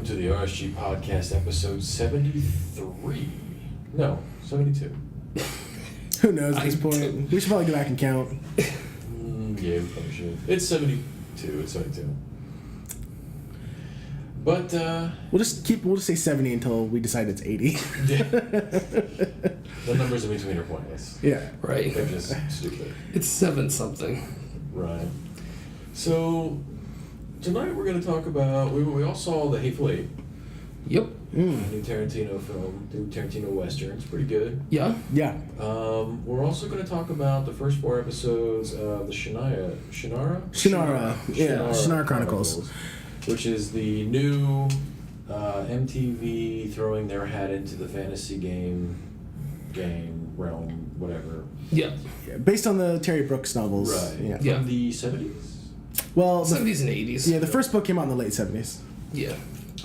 welcome to the RSGPodcast episode 73. No, 72. Who knows at this point? We should probably go back and count. Yeah, we probably should. It's 72. It's 72. But, We'll just say 70 until we decide it's 80. yeah. The numbers in between are pointless. Yeah. Right. They're just stupid. It's 7-something. Right. So, tonight we're going to talk about, we all saw the Hateful Eight. Yep. New Tarantino film, new Tarantino Western. It's pretty good. Yeah. Yeah. We're also going to talk about the first 4 episodes of the Shannara Chronicles. Which is the new MTV throwing their hat into the fantasy game realm, whatever. Yeah. Yeah. Based on the Terry Brooks novels. Right. Yeah. Yeah. From the 70s? Well, 70s and 80s. Yeah, the first book came out in the late 70s. Yeah.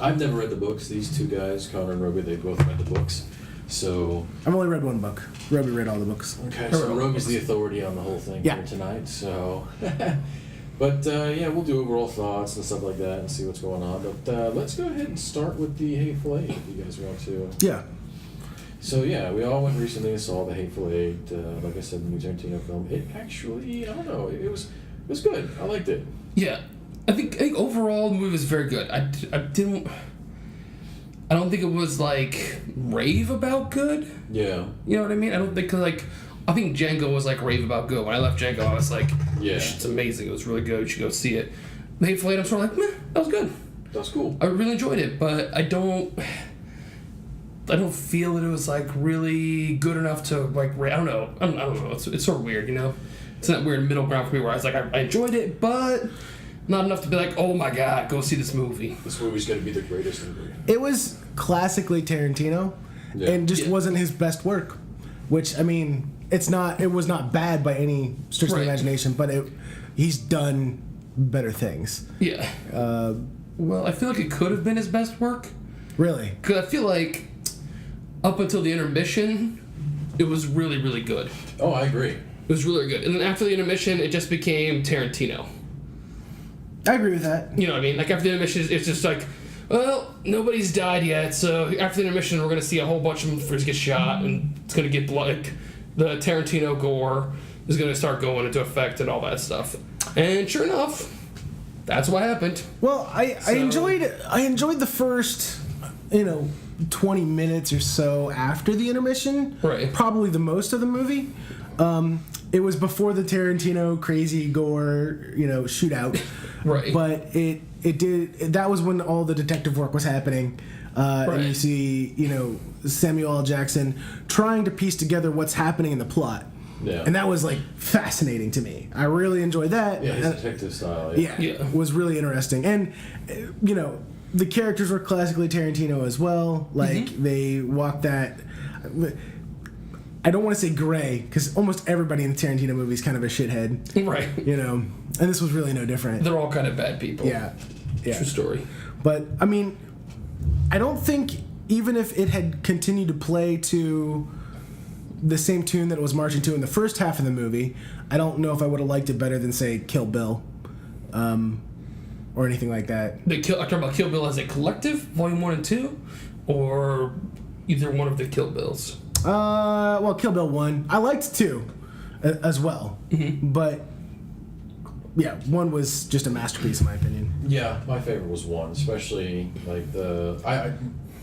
I've never read the books. These two guys, Connor and Roby, they both read the books. So... I've only read one book. Roby read all the books. Okay, so Roby's the authority on the whole thing Yeah. here tonight, so... But, yeah, we'll do overall thoughts and stuff like that and see what's going on. But let's go ahead and start with the Hateful Eight, if you guys want to. Yeah. So, yeah, we all went recently and saw the Hateful Eight. Like I said, the new Tarantino film. It actually, I don't know, it was good. I liked it. Yeah. I think overall the movie was very good. I don't think it was, like, rave about good. Yeah. You know what I mean? I don't think, I think Django was, like, rave about good. When I left Django, I was like, Yeah. this shit's amazing. It was really good. You should go see it. The Hateful Eight, I'm sort of like, meh, that was good. That was cool. I really enjoyed it, but I don't feel that it was, like, really good enough to, like, I don't know. I don't know. It's sort of weird, you know? It's that weird middle ground for me where I was like, I enjoyed it, but not enough to be like, oh my god, go see this movie. This movie's going to be the greatest movie. It was classically Tarantino, Yeah. and just Yeah. wasn't his best work. Which, I mean, it was not bad by any stretch of the Right. imagination, but he's done better things. Yeah. Well, I feel like it could have been his best work. Really. Because I feel like up until the intermission, it was really, really good. Oh, I agree. It was really good. And then after the intermission, it just became Tarantino. I agree with that. You know what I mean? Like, after the intermission, it's just like, well, nobody's died yet, so after the intermission, we're going to see a whole bunch of them first get shot, and it's going to get blood. Like, the Tarantino gore is going to start going into effect and all that stuff. And sure enough, that's what happened. Well, I enjoyed the first, 20 minutes or so after the intermission. Right. Probably the most of the movie. It was before the Tarantino crazy gore, shootout. Right. But that was when all the detective work was happening. Right. And you see, Samuel L. Jackson trying to piece together what's happening in the plot. Yeah. And that was, like, fascinating to me. I really enjoyed that. Yeah, his And- detective style. yeah, was really interesting. And, the characters were classically Tarantino as well. Like, they walked that... I don't want to say gray, because almost everybody in the Tarantino movie is kind of a shithead. Right. And this was really no different. They're all kind of bad people. Yeah. True story. But, I mean, I don't think, even if it had continued to play to the same tune that it was marching to in the first half of the movie, I don't know if I would have liked it better than, say, Kill Bill. Or anything like that. I'm talking about Kill Bill as a collective, Volume 1 and 2, or either one of the Kill Bills? Well, Kill Bill 1. I liked 2 as well. Mm-hmm. But, yeah, 1 was just a masterpiece in my opinion. Yeah, my favorite was 1, especially, like, I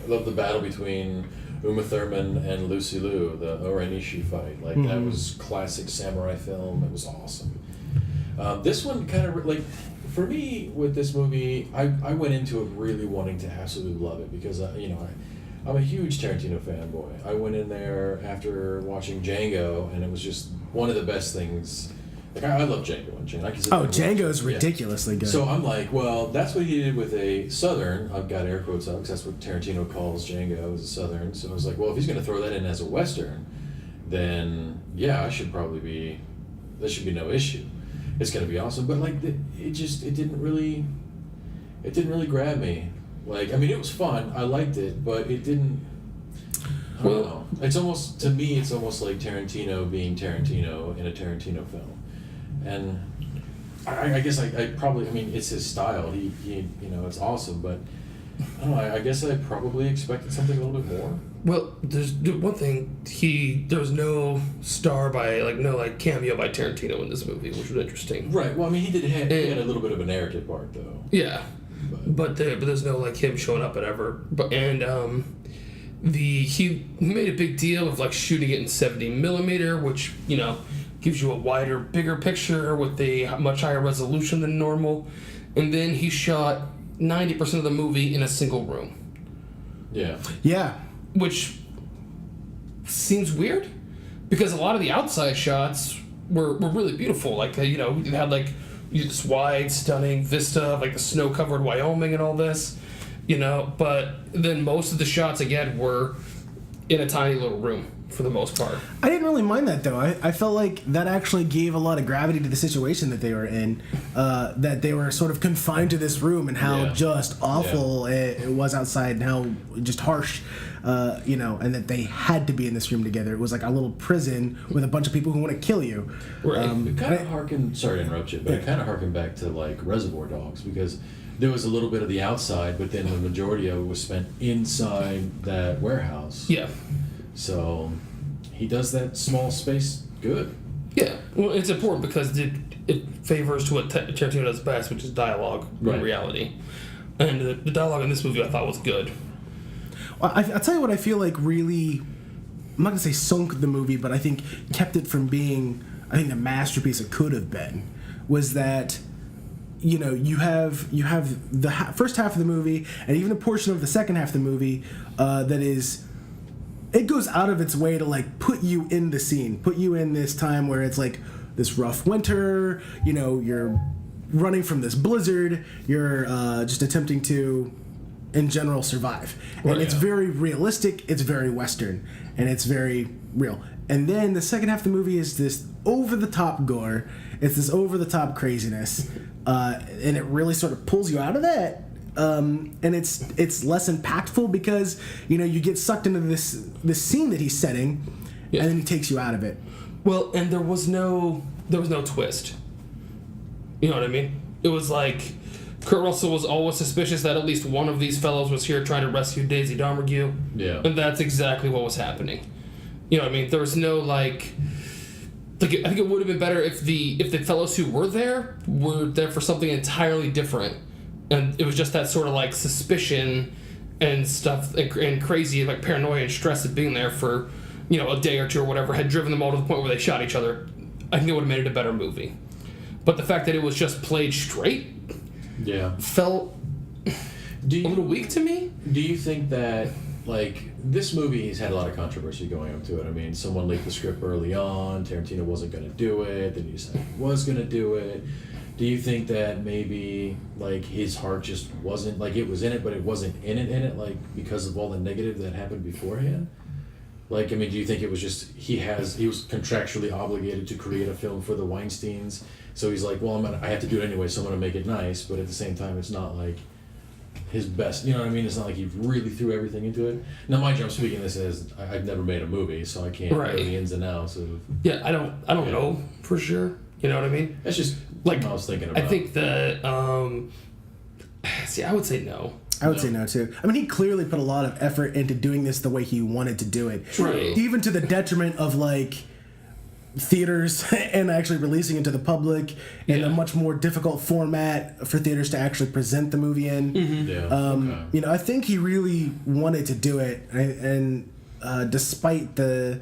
love the battle between Uma Thurman and Lucy Liu, the Oranishi fight. Like, that was classic samurai film. It was awesome. This one kind of, like... For me, with this movie, I went into it really wanting to absolutely love it because, I'm a huge Tarantino fanboy. I went in there after watching Django, and it was just one of the best things. Like, I love Django. Django's ridiculously good. So I'm like, well, that's what he did with a Southern. I've got air quotes up because that's what Tarantino calls Django, as a Southern. So I was like, well, if he's going to throw that in as a Western, then, yeah, there should be no issue. It's gonna be awesome, but like it didn't really grab me. Like, I mean, it was fun. I liked it, but it didn't. I don't know. It's almost like Tarantino being Tarantino in a Tarantino film, and I guess I mean, it's his style. He it's awesome, but I don't know. I guess I probably expected something a little bit more. Well, there's one thing. There was no cameo by Tarantino in this movie, which was interesting. Right. Well, I mean, he had a little bit of a narrative part, though. Yeah, but there's no him showing up ever. He made a big deal of shooting it in 70mm, which gives you a wider, bigger picture with a much higher resolution than normal. And then he shot 90% of the movie in a single room. Yeah. Yeah. Which seems weird, because a lot of the outside shots were really beautiful. You had this wide, stunning vista of the snow-covered Wyoming and all this, But then most of the shots again were in a tiny little room for the most part. I didn't really mind that though. I felt like that actually gave a lot of gravity to the situation that they were in. That they were sort of confined to this room and how just awful it was outside and how just harsh. And that they had to be in this room together. It was like a little prison with a bunch of people who want to kill you. Right. It kind of harkened. Sorry to interrupt you, but it kind of harkened back to Reservoir Dogs, because there was a little bit of the outside, but then the majority of it was spent inside that warehouse. Yeah. So he does that small space good. Yeah. Well, it's important because it favors to what Tarantino does best, which is dialogue in reality. And the dialogue in this movie I thought was good. Well, I'll tell you what I feel like really, I'm not going to say sunk the movie, but I think kept it from being, the masterpiece it could have been, was that, you have the first half of the movie and even a portion of the second half of the movie that is, it goes out of its way to put you in the scene, put you in this time where it's this rough winter, you're running from this blizzard, you're just attempting to, in general, survive. And it's very realistic, it's very Western, and it's very real. And then the second half of the movie is this over-the-top gore, it's this over-the-top craziness, and it really sort of pulls you out of that. And it's less impactful because, you get sucked into this scene that he's setting, and then he takes you out of it. Well, and there was no twist. You know what I mean? It was Kurt Russell was always suspicious that at least one of these fellows was here trying to rescue Daisy Domergue. Yeah. And that's exactly what was happening. You know what I mean? There was no I think it would have been better if the fellows who were there for something entirely different. And it was just that sort of suspicion and stuff and crazy paranoia and stress of being there for, a day or two or whatever had driven them all to the point where they shot each other. I think it would have made it a better movie. But the fact that it was just played straight felt a little weak to me. Do you think that, this movie has had a lot of controversy going up to it? I mean, someone leaked the script early on, Tarantino wasn't going to do it, then you said he was going to do it. Do you think that maybe, his heart just wasn't, it was in it, but it wasn't in it, because of all the negative that happened beforehand? Do you think it was just, he was contractually obligated to create a film for the Weinsteins, so he's well, I have to do it anyway, so I'm going to make it nice, but at the same time, it's not, his best, you know what I mean? It's not he really threw everything into it. Now, mind you, I'm speaking this as, I've never made a movie, so I can't know the ins and outs of... Yeah, I don't know for sure, you know what I mean? That's just what I was thinking about. I think that, I would say no. I would say no, too. I mean, he clearly put a lot of effort into doing this the way he wanted to do it. True. Even to the detriment of, theaters and actually releasing it to the public in a much more difficult format for theaters to actually present the movie in. Mm-hmm. I think he really wanted to do it, and despite the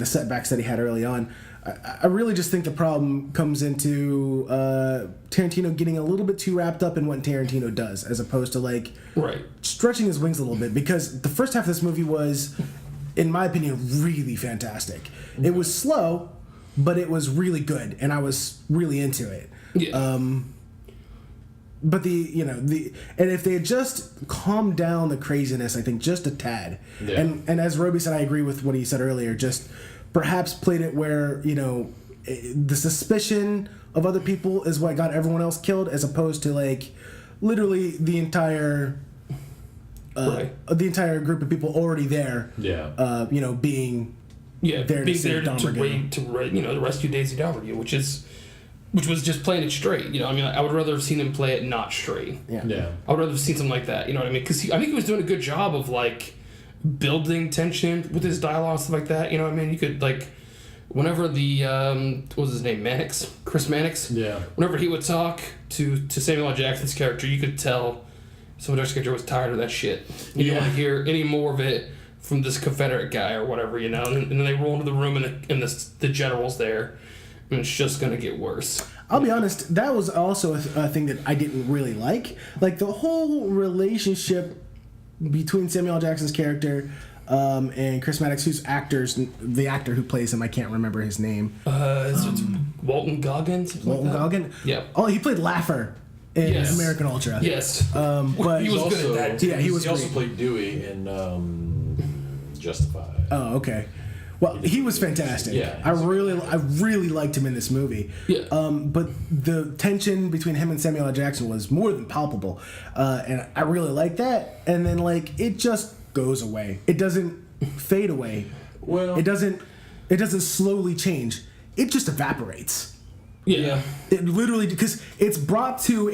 setbacks that he had early on, I really just think the problem comes into Tarantino getting a little bit too wrapped up in what Tarantino does, as opposed to stretching his wings a little bit, because the first half of this movie was, in my opinion, really fantastic. It was slow, but it was really good, and I was really into it. Yeah. But and if they had just calmed down the craziness, I think just a tad, and as Roby said, I agree with what he said earlier, just perhaps played it where, the suspicion of other people is what got everyone else killed, as opposed to literally the entire group of people already there. Being there to rescue to rescue Daisy Domergue, which is which was just playing it straight. You know, I mean, I would rather have seen him play it not straight. Yeah. I would rather have seen something like that. You know what I mean? Because I think he was doing a good job of like building tension with his dialogue and stuff like that. You know what I mean? You could like, whenever the what was his name, Mannix, Chris Mannix. Yeah. Whenever he would talk to Samuel L. Jackson's character, you could tell Samuel L. Jackson's character was tired of that shit. You didn't want to hear any more of it from this Confederate guy or whatever, you know. And then they roll into the room and the general's there, and it's just gonna get worse. I'll be honest, that was also a thing that I didn't really like. Like, the whole relationship between Samuel L. Jackson's character and Chris Maddox, the actor who plays him, I can't remember his name. It's Walton Goggins? Walton Goggins? Yeah. Oh, he played Laffer in American Ultra. Yes. But he was good at that, too. Yeah, he also played Dewey in Justified. Oh, okay. Well, he was fantastic. Yeah, I really liked him in this movie. Yeah. But the tension between him and Samuel L. Jackson was more than palpable, and I really liked that. And then like it just goes away. It doesn't fade away. Well, it doesn't slowly change. It just evaporates. Yeah. It literally, because it's brought to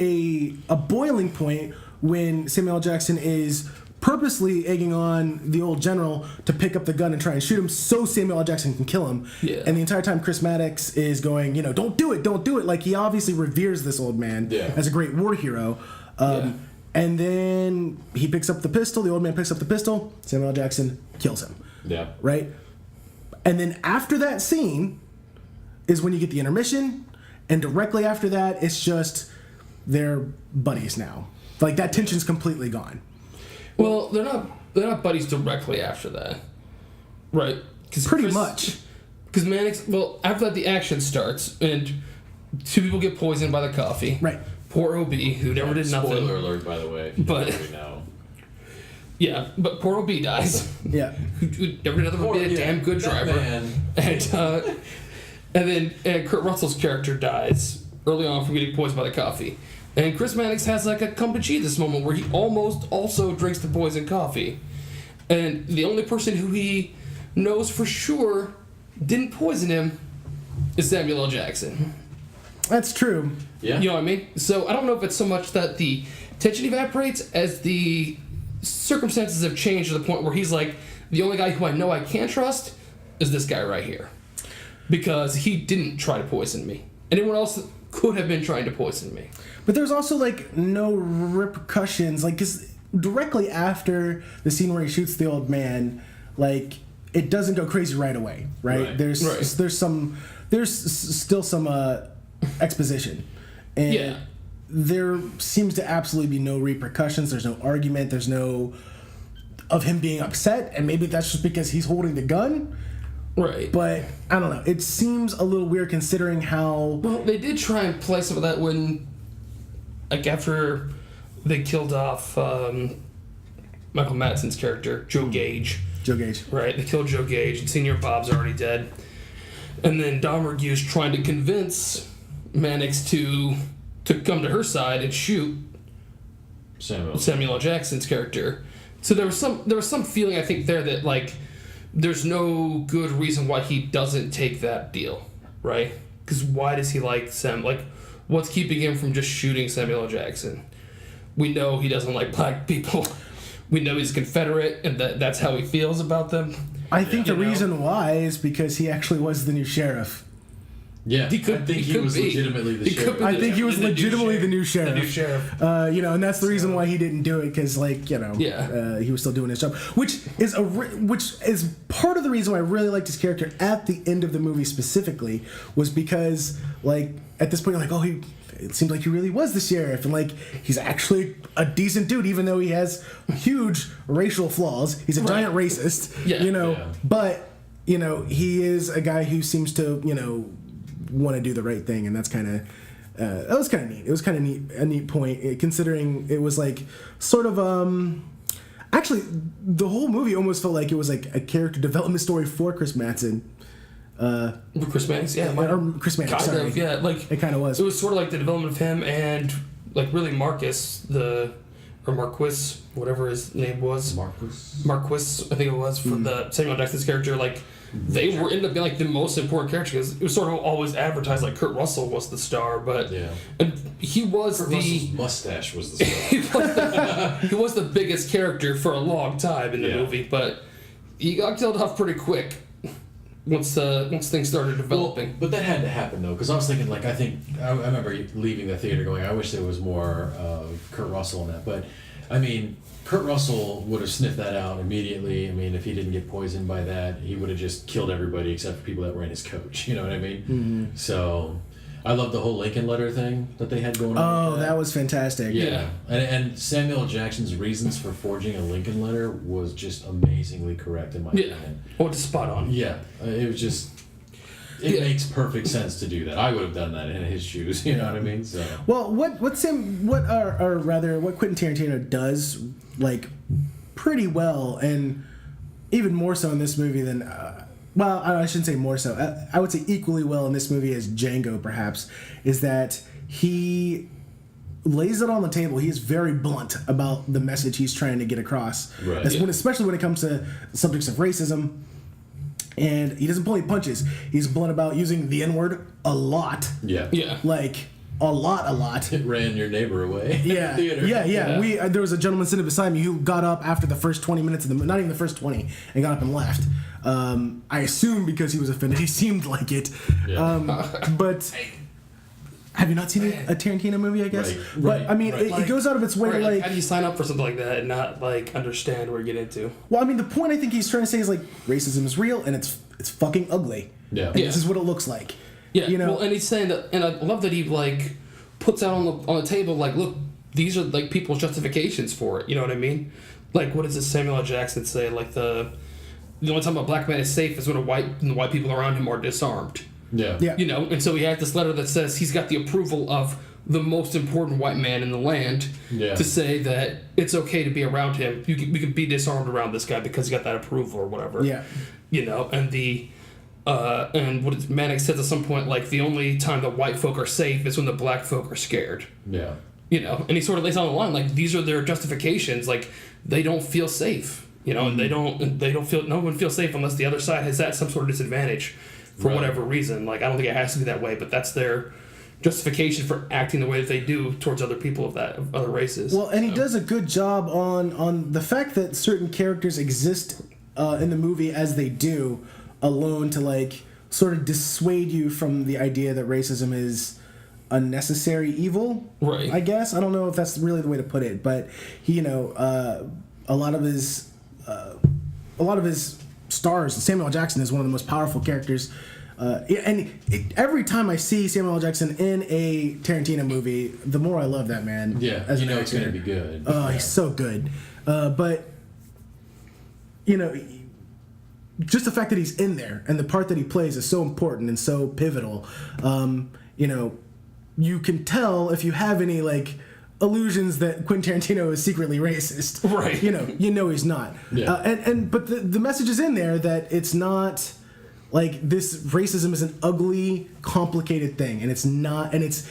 a boiling point when Samuel L. Jackson is purposely egging on the old general to pick up the gun and try and shoot him so Samuel L. Jackson can kill him. Yeah. And the entire time Chris Maddox is going, don't do it. Like, he obviously reveres this old man as a great war hero. And then he picks up the pistol, the old man picks up the pistol, Samuel L. Jackson kills him. Yeah. Right? And then after that scene is when you get the intermission, and directly after that, it's just they're buddies now. Like, that tension's completely gone. Well, they're not buddies directly after that, right? Pretty much. Because Mannix, well, after that the action starts and two people get poisoned by the coffee. Right. Poor OB, who never did nothing. Spoiler alert, by the way. If you But- don't already know. Yeah, but poor OB dies. Yeah. Who never did nothing but be a damn good that driver. man. And then Kurt Russell's character dies early on from getting poisoned by the coffee. And Chris Mannix has like a come to Jesus moment where he almost also drinks the poisoned coffee. And the only person who he knows for sure didn't poison him is Samuel L. Jackson. That's true. Yeah. You know what I mean? So I don't know if it's so much that the tension evaporates as the circumstances have changed to the point where he's like, the only guy who I know I can trust is this guy right here. Because he didn't try to poison me. Anyone else could have been trying to poison me. But there's also, like, no repercussions. Like, because directly after the scene where he shoots the old man, like, it doesn't go crazy right away, right? There's still some exposition. And there seems to absolutely be no repercussions. There's no argument. There's no of him being upset. And maybe that's just because he's holding the gun. Right. But, I don't know. It seems a little weird considering how... Well, they did try and play some of that when, like, after they killed off Michael Madsen's character, Joe Gage. Joe Gage. Right, they killed Joe Gage, and Senior Bob's already dead. And then Domergue's trying to convince Mannix to come to her side and shoot Samuel L. Jackson's character. So there was some feeling, I think, there that, like, there's no good reason why he doesn't take that deal, right? Because why does he like Sam? Like, what's keeping him from just shooting Samuel L. Jackson? We know he doesn't like black people. We know he's Confederate, and that's how he feels about them. I think the reason why is because he actually was the new sheriff. Yeah, He could be. legitimately the sheriff. I think he was legitimately the new sheriff. The new sheriff. And that's the reason why he didn't do it, because, like, he was still doing his job, which is part of the reason why I really liked his character at the end of the movie specifically, was because, like, at this point, you're like, it seems like he really was the sheriff, and, like, he's actually a decent dude, even though he has huge racial flaws. He's a giant racist, but, he is a guy who seems to, want to do the right thing, and that's kind of that was kind of neat. It was kind of a neat point, considering it was like sort of actually the whole movie almost felt like it was like a character development story for Chris Madsen. Chris Mannix, or Chris Mannix, sorry. like it kind of was. It was sort of like the development of him and, like, really Marcus, whatever his name was. Marquis, I think it was, for the Samuel Jackson's character, like, they were ended up being like the most important character because it was sort of always advertised like Kurt Russell was the star, but and he was Kurt Russell's mustache was the star. he was the biggest character for a long time in the movie, but he got killed off pretty quick once things started developing. Well, but that had to happen though, because I was thinking like I remember leaving the theater going, I wish there was more Kurt Russell in that, but I mean. Kurt Russell would have sniffed that out immediately. I mean, if he didn't get poisoned by that, he would have just killed everybody except for people that were in his coach. You know what I mean? Mm-hmm. So, I love the whole Lincoln letter thing that they had going on. Oh, that was fantastic. Yeah. And Samuel L. Jackson's reasons for forging a Lincoln letter was just amazingly correct in my opinion. Oh, it's spot on. Yeah. It was just... It makes perfect sense to do that. I would have done that in his shoes. You know what I mean? So. Well, what Quentin Tarantino does like pretty well, and even more so in this movie than, well, I shouldn't say more so. I would say equally well in this movie as Django, perhaps, is that he lays it on the table. He is very blunt about the message he's trying to get across, right. Especially when it comes to subjects of racism. And he doesn't pull any punches. He's blunt about using the N-word a lot. Yeah. Yeah. Like, a lot. It ran your neighbor away. Yeah. In the theater. Yeah. There was a gentleman sitting beside me who got up after the first 20 minutes of not even the first 20, and got up and left. I assume because he was offended. He seemed like it. Yeah. But have you not seen a Tarantino movie, I guess? Right. But, I mean, it goes out of its way to, like... How do you sign up for something like that and not, like, understand where you get into? Well, I mean, the point I think he's trying to say is, like, racism is real, and it's fucking ugly. Yeah. And this is what it looks like. Yeah. You know? Well, and he's saying that... And I love that he, like, puts out on the table, like, look, these are, like, people's justifications for it. You know what I mean? Like, what does Samuel L. Jackson say? Like, the only time a black man is safe is when the white people around him are disarmed. Yeah. You know, and so he had this letter that says he's got the approval of the most important white man in the land to say that it's okay to be around him. We can be disarmed around this guy because he got that approval or whatever. Yeah. You know, and Mannix says at some point, like, the only time the white folk are safe is when the black folk are scared. Yeah. You know, and he sort of lays on the line, like, these are their justifications. Like, they don't feel safe. You know, and they don't feel, no one feels safe unless the other side has at some sort of disadvantage. For whatever reason. Like, I don't think it has to be that way, but that's their justification for acting the way that they do towards other people of other races. Well, and he does a good job on the fact that certain characters exist in the movie as they do alone to, like, sort of dissuade you from the idea that racism is a necessary evil. Right. I guess. I don't know if that's really the way to put it, but he, you know, a lot of his stars. Samuel L. Jackson is one of the most powerful characters, every time I see Samuel L. Jackson in a Tarantino movie, the more I love that man. Yeah, as you an know actor. it's going to be good. Oh, he's so good. But you know, just the fact that he's in there and the part that he plays is so important and so pivotal. You know, you can tell if you have any like illusions that Quentin Tarantino is secretly racist. Right. You know he's not. Yeah. But the message is in there that it's not like this racism is an ugly, complicated thing, and it's not, and it's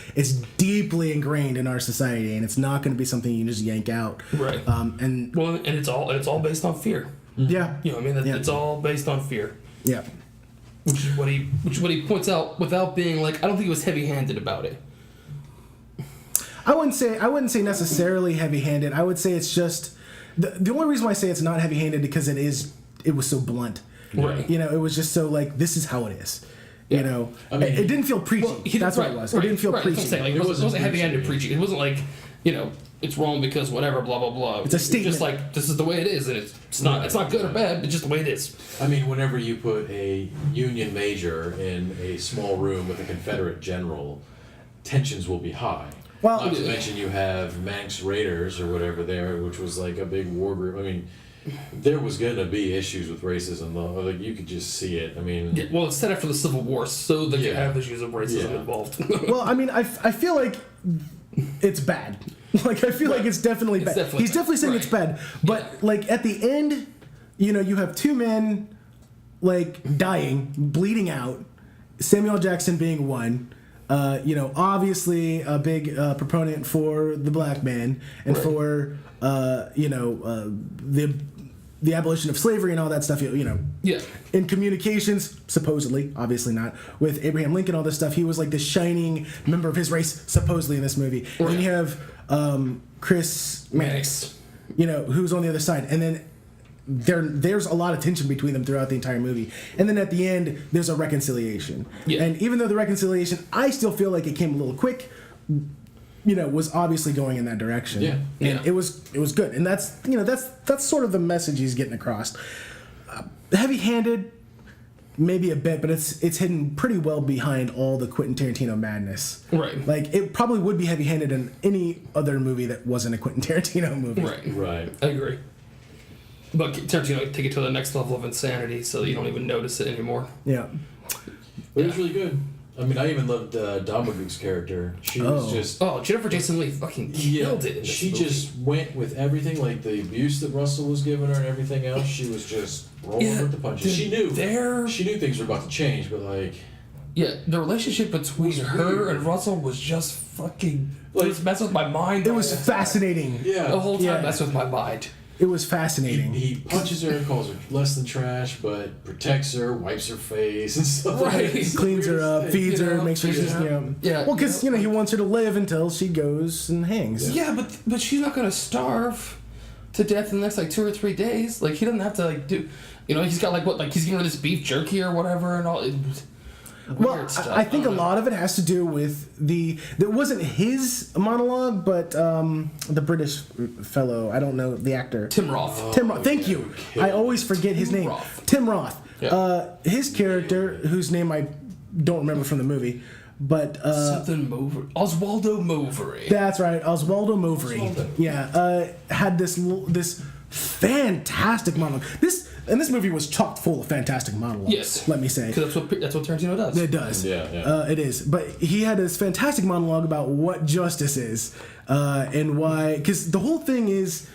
deeply ingrained in our society, and it's not going to be something you can just yank out. Right. And it's all based on fear. Yeah. You know what I mean? It's all based on fear. Yeah. Which is what he points out without being like, I don't think he was heavy-handed about it. I wouldn't say necessarily heavy-handed. I would say it's just the only reason why I say it's not heavy-handed because it was so blunt. Right. You know, it was just so like this is how it is. Yeah. You know, I mean, it didn't feel preachy. That's what it was. It didn't feel preachy. That's what I'm saying. Like, it wasn't heavy-handed preaching. It wasn't like, you know, it's wrong because whatever, blah blah blah. It's a statement. Just like this is the way it is, and it's not good or bad. It's just the way it is. I mean, whenever you put a Union major in a small room with a Confederate general, tensions will be high. Well, not to mention you have Manx Raiders or whatever there, which was like a big war group. I mean, there was going to be issues with racism, though. Like, you could just see it. I mean... Yeah, well, it's set after the Civil War, so that you have issues of racism involved. Well, I mean, I feel like it's bad. Like, I feel like it's definitely bad. He's definitely saying it's bad. But, like, at the end, you know, you have two men, like, dying, bleeding out, Samuel Jackson being one. You know, obviously a big proponent for the black man and for, you know, the abolition of slavery and all that stuff. You know, Yeah. in communications, supposedly, obviously not, with Abraham Lincoln, all this stuff, he was like this shining member of his race, supposedly, in this movie. And then you have Chris Mannix, you know, who's on the other side. And then there's a lot of tension between them throughout the entire movie. And then at the end, there's a reconciliation. Yeah. And even though the reconciliation, I still feel like it came a little quick, you know, was obviously going in that direction. Yeah. And it was good. And that's, you know, that's sort of the message he's getting across. Heavy-handed, maybe a bit, but it's hidden pretty well behind all the Quentin Tarantino madness. Right. Like, it probably would be heavy-handed in any other movie that wasn't a Quentin Tarantino movie. Right. I agree. But Tarantino take it to the next level of insanity, so you don't even notice it anymore. Yeah. But it was really good. I mean, I even loved Damagoog's character. She was just... Oh, Jennifer Jason Leigh fucking killed it in this she movie. just went with everything, like the abuse that Russell was giving her and everything else. She was just rolling with the punches. She knew things were about to change, but like... Yeah, the relationship between her and Russell was just fucking... Like, it was messing with my mind. It was fascinating. Yeah. The whole time messing with my mind. It was fascinating. He punches her, calls her less than trash, but protects her, wipes her face and stuff. Right. It's Cleans her up, feeds her, makes sure she's, you know... Yeah. Well, because, you know, he wants her to live until she goes and hangs. Yeah, but she's not going to starve to death in the next, like, 2 or 3 days. Like, he doesn't have to, like, do... You know, he's got, like, what, like, he's giving her this beef jerky or whatever and all... Well, I think a lot of it has to do with it wasn't his monologue, but the British fellow, I don't know the actor. Tim Roth. Tim Roth, thank you. I always forget his name. Roth. Tim Roth. Yeah. His character, whose name I don't remember from the movie, but... Something Movery. Oswaldo Movery. That's right, Oswaldo Movery. Yeah, had this fantastic monologue. This movie was chock full of fantastic monologues. Yes, let me say. Because that's what Tarantino does. It does. Yeah. It is. But he had this fantastic monologue about what justice is and why. Because the whole thing is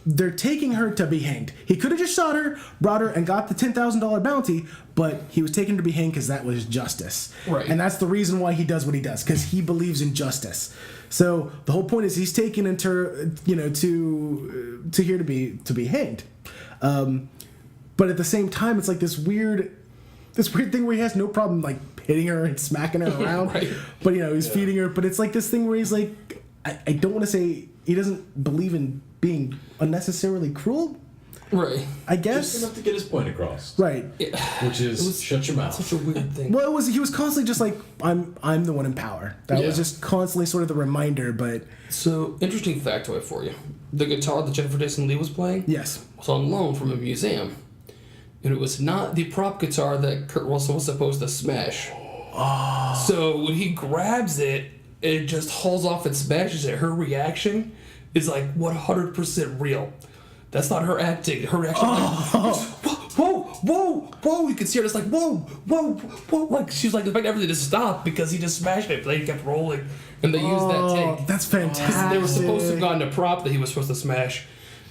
they're taking her to be hanged. He could have just shot her, brought her, and got the $10,000 bounty, but he was taken to be hanged because that was justice. Right. And that's the reason why he does what he does, because he believes in justice. So the whole point is he's taken into, you know, to here to be hanged. But at the same time, it's like this weird thing where he has no problem like hitting her and smacking her around. Right. But, you know, he's feeding her. But it's like this thing where he's like, I don't want to say he doesn't believe in being unnecessarily cruel. Right. I guess. Just enough to get his point across. Right. Yeah. Which is shut your mouth. Such a weird thing. Well, he was constantly just like, I'm the one in power. That was just constantly sort of the reminder. But So, interesting factoid for you: the guitar that Jennifer Jason Leigh was playing, yes, was on loan from a museum, and it was not the prop guitar that Kurt Russell was supposed to smash. Oh. So when he grabs it, it just hauls off and smashes it. Her reaction is like 100% real. That's not her acting. Her reaction is like, whoa. You can see her just like, whoa. Like, she's like expecting everything to stop because he just smashed it. But he kept rolling, and they used that take. That's fantastic. They were supposed to have gotten a prop that he was supposed to smash,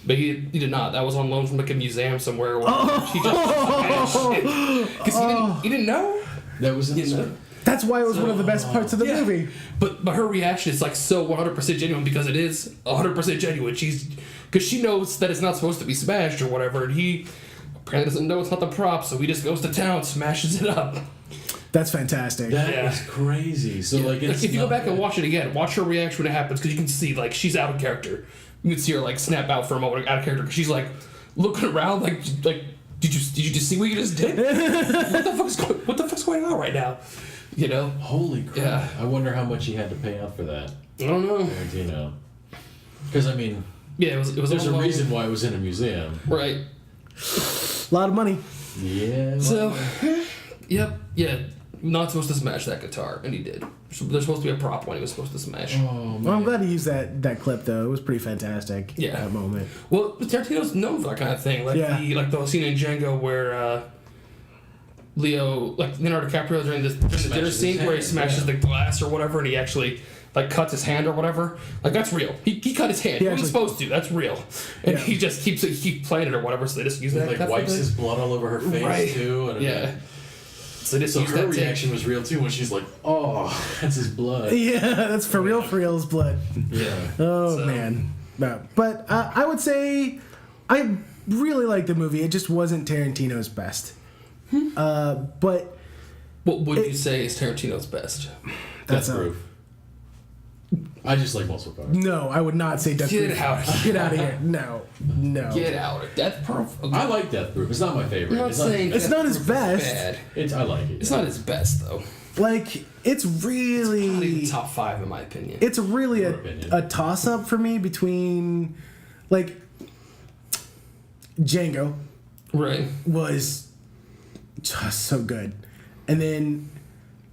but he did not. That was on loan from like a museum somewhere. Where he just smashed it. Because he didn't know. That was in the script. That's why it was one of the best parts of the movie. But her reaction is like so 100% genuine because it is 100% genuine. Because she knows that it's not supposed to be smashed or whatever, and he apparently doesn't know it's not the prop, so he just goes to town, smashes it up. That's fantastic. That was crazy. So like, if you go back and watch it again, watch her reaction when it happens, because you can see like she's out of character. You can see her like snap out for a moment, out of character, because she's like looking around like did you just see what you just did? What the fuck's going on right now? You know? Holy crap! Yeah. I wonder how much he had to pay out for that. I don't know. Tarantino. Because I mean, yeah, it was. There's a reason why it was in a museum. Right. A lot of money. Yeah. So, yeah, not supposed to smash that guitar, and he did. There's supposed to be a prop when he was supposed to smash. Oh, man. Well, I'm glad he used that clip though. It was pretty fantastic. Yeah. That moment. Well, Tarantino's known for that kind of thing, like the whole scene in Django where Leonardo DiCaprio during the dinner scene where he smashes the glass or whatever, and he actually like cuts his hand or whatever. Like that's real. He cut his hand. He wasn't supposed to. That's real. And he just keeps playing it or whatever. So they just use that. Like wipes his blood all over her face too. And So her reaction was real too when she's like, "Oh, that's his blood." Yeah, that's for real's blood. Yeah. Oh man. No. But I would say I really liked the movie. It just wasn't Tarantino's best. But What would you say is Tarantino's best? That's Death Proof. I just like muscle cars. no, I would not say Death Get Proof. out. Get out of here. No. Get out. Death Proof. I like Death Proof. It's not my favorite. I'm not saying It's Death not his Proof is best. bad. I like it. It's not his best though. Like, it's really... Not even top 5 in my opinion. It's really Your opinion. a toss-up for me between... Like, Django Right. was just so good. And then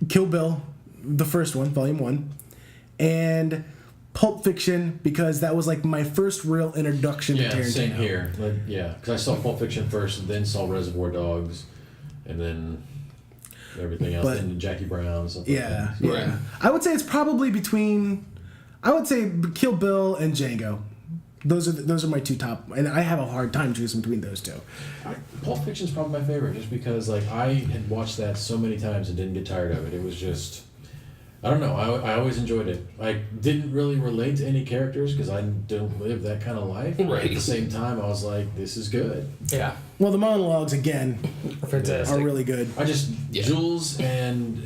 Kill Bill, the first one, Volume 1. And Pulp Fiction, because that was like my first real introduction to Tarantino. Same here. Like, because I saw Pulp Fiction first, and then saw Reservoir Dogs, and then everything else, But- then Jackie Brown and stuff Yeah, like Right. yeah. I would say it's probably between... I would say Kill Bill and Django. Those are my two top, and I have a hard time choosing between those two. that. Pulp Fiction's probably my favorite, just because like I had watched that so many times and didn't get tired of it. It was just... I don't know. I always enjoyed it. I didn't really relate to any characters because I don't live that kind of life. But Right. at the same time, I was like, this is good. Yeah. Well, the monologues again Fantastic. are really good. I just Yeah. Jules and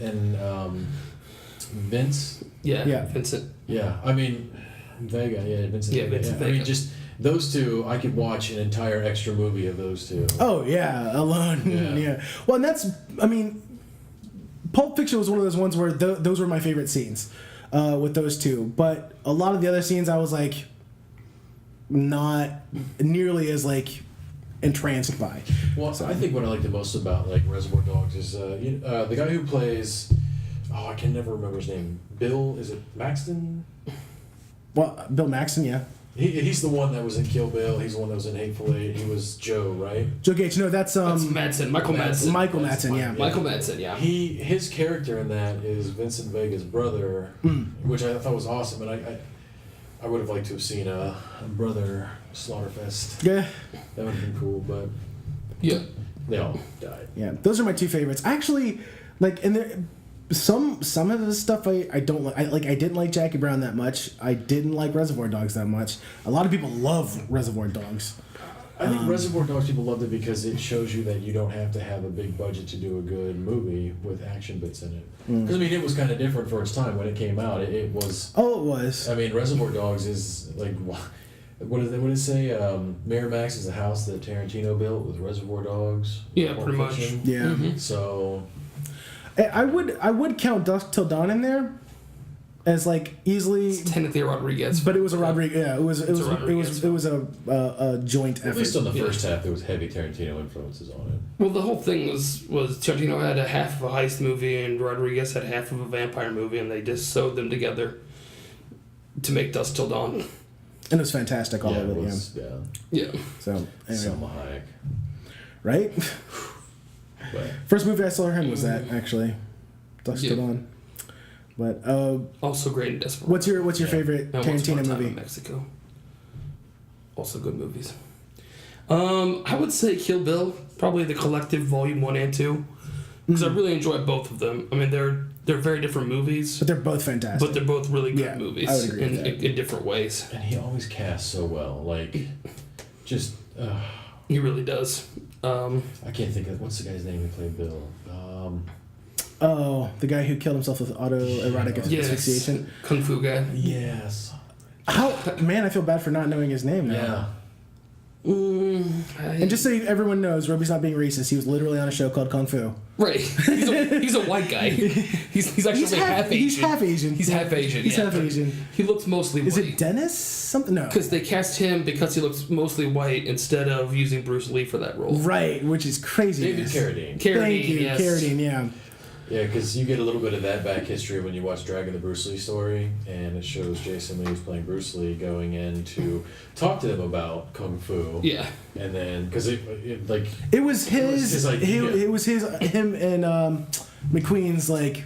Vince. Yeah. Yeah. Vincent. Yeah, I mean Vega. Yeah, Vincent. Yeah, Vega. Vincent I mean, Vega. just those two. I could watch an entire extra movie of those two. Oh yeah, alone. Yeah. Yeah. Well, and that's. I mean, Pulp Fiction was one of those ones where those were my favorite scenes with those two. But a lot of the other scenes, I was like, not nearly as like entranced by. Well, I think what I like the most about like Reservoir Dogs is the guy who plays. Oh, I can never remember his name. Bill, is it Maxton? Well, Bill Maxton, yeah. He's the one that was in Kill Bill. He's the one that was in Hateful Eight. He was Joe, right? Joe Gage. No, that's That's Madsen. Michael Madsen. Michael Madsen, yeah. Michael Madsen, yeah. His character in that is Vincent Vega's brother, which I thought was awesome, and I would have liked to have seen a brother Slaughterfest. Yeah. That would have been cool, but Yeah. they all died. Yeah, those are my two favorites. I actually like, and there some of the stuff I don't like. I didn't like Jackie Brown that much. I didn't like Reservoir Dogs that much. A lot of people love Reservoir Dogs. I think Reservoir Dogs people loved it because it shows you that you don't have to have a big budget to do a good movie with action bits in it. Because I mean, it was kind of different for its time when it came out. It was. Oh, it was. I mean, Reservoir Dogs is like. What did it say? Miramax is the house that Tarantino built with Reservoir Dogs. Yeah, Pulp pretty much. Fiction. Yeah. Mhm. So I would count Dusk Till Dawn in there as like easily, It's Timothy Rodriguez. but it was a Rodriguez. Yeah, it was a joint effort. at least on the first half, there was heavy Tarantino influences on it. Well, the whole thing was Tarantino had a half of a heist movie and Rodriguez had half of a vampire movie, and they just sewed them together to make Dusk Till Dawn. And it was fantastic, all Yeah, of it it. was, yeah. Yeah. So, anyway, Selma Hayek. right? But First movie I saw her in was that, actually. Dusk Till Yeah. Dawn. But Also great and desperate. what's your Yeah. favorite And Once Upon Tarantino a Time movie? in Mexico. Also good movies. I would say Kill Bill, probably the collective volume 1 and 2, because I really enjoy both of them. I mean, they're very different movies, But they're both fantastic. but they're both really good Yeah, movies I would agree with that. in different ways. and he always casts so well. Like, just He really does. I can't think of what's the guy's name who played Bill. Oh, the guy who killed himself with autoerotic Yes, asphyxiation. Kung Fu guy. Yes. How man, I feel bad for not knowing his name now. Yeah. And just so everyone knows, Roby's not being racist. He was literally on a show called Kung Fu. Right. He's a white guy. He's actually half Asian. He's half Asian. He's half Asian. He's yeah. half Asian. He looks mostly Is white. it Dennis? Something? No. Because they cast him because he looks mostly white instead of using Bruce Lee for that role. Right, which is crazy. David Carradine. Thank you, yes. Carradine. Yeah. Yeah, because you get a little bit of that back history when you watch Dragon the Bruce Lee story, and it shows Jason Lee, who's playing Bruce Lee, going in to talk to them about Kung Fu. Yeah. And then, because it like... It was his idea. it was him and McQueen's like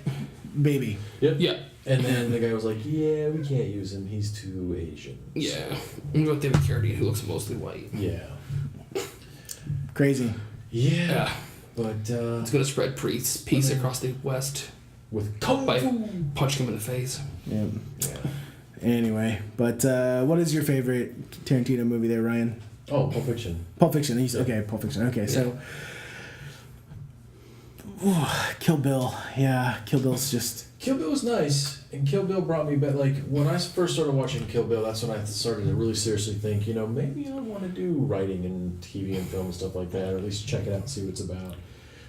baby. Yep. Yeah. And then the guy was like, yeah, we can't use him. He's too Asian. Yeah. And with David Carradine, who looks mostly white. Yeah. Crazy. Yeah. Yeah. But, It's going to spread peace across the West with Kung by Fu. punching him in the face. Yeah. Yeah. Anyway, but what is your favorite Tarantino movie there, Ryan? Oh, Pulp Fiction. Pulp Fiction. Okay, Pulp Fiction. Okay, so. Ooh, Kill Bill. Yeah, Kill Bill's just. Kill Bill was nice, and Kill Bill brought me back. Like, when I first started watching Kill Bill, that's when I started to really seriously think, maybe I want to do writing and TV and film and stuff like that, or at least check it out and see what it's about.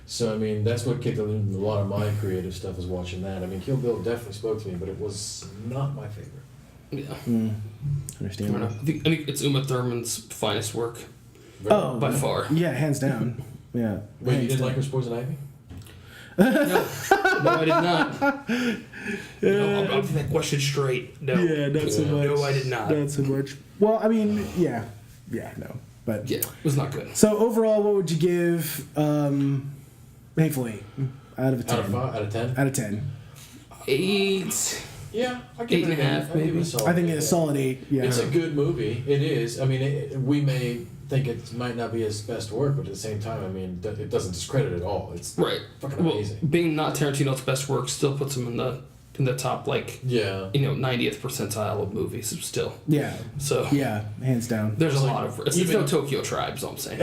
So, I mean, that's what kicked in a lot of my creative stuff, is watching that. I mean, Kill Bill definitely spoke to me, but it was not my favorite. Yeah. Understandable. I think it's Uma Thurman's finest work. By far. Yeah, hands down. Yeah. Wait, you didn't like Miss Poison Ivy? No, I did not. I'll put that question straight. No. Yeah, not so much. No, I did not. Not so much. Well, I mean, yeah, no, but yeah, it was not good. So overall, what would you give Hateful Eight out of a 10? Out of 10? Out of 10. 8. Yeah, I give it 8.5 maybe. I think it's a solid 8. Yeah, it's a good movie. It is. I mean, we may think it might not be his best work, but at the same time, I mean, it doesn't discredit it at all. It's right. Fucking amazing. Being not Tarantino's best work still puts him in the top 90th percentile of movies still. Yeah. So yeah, hands down. There's a lot of. There's no Tokyo Tribe, is all I'm saying.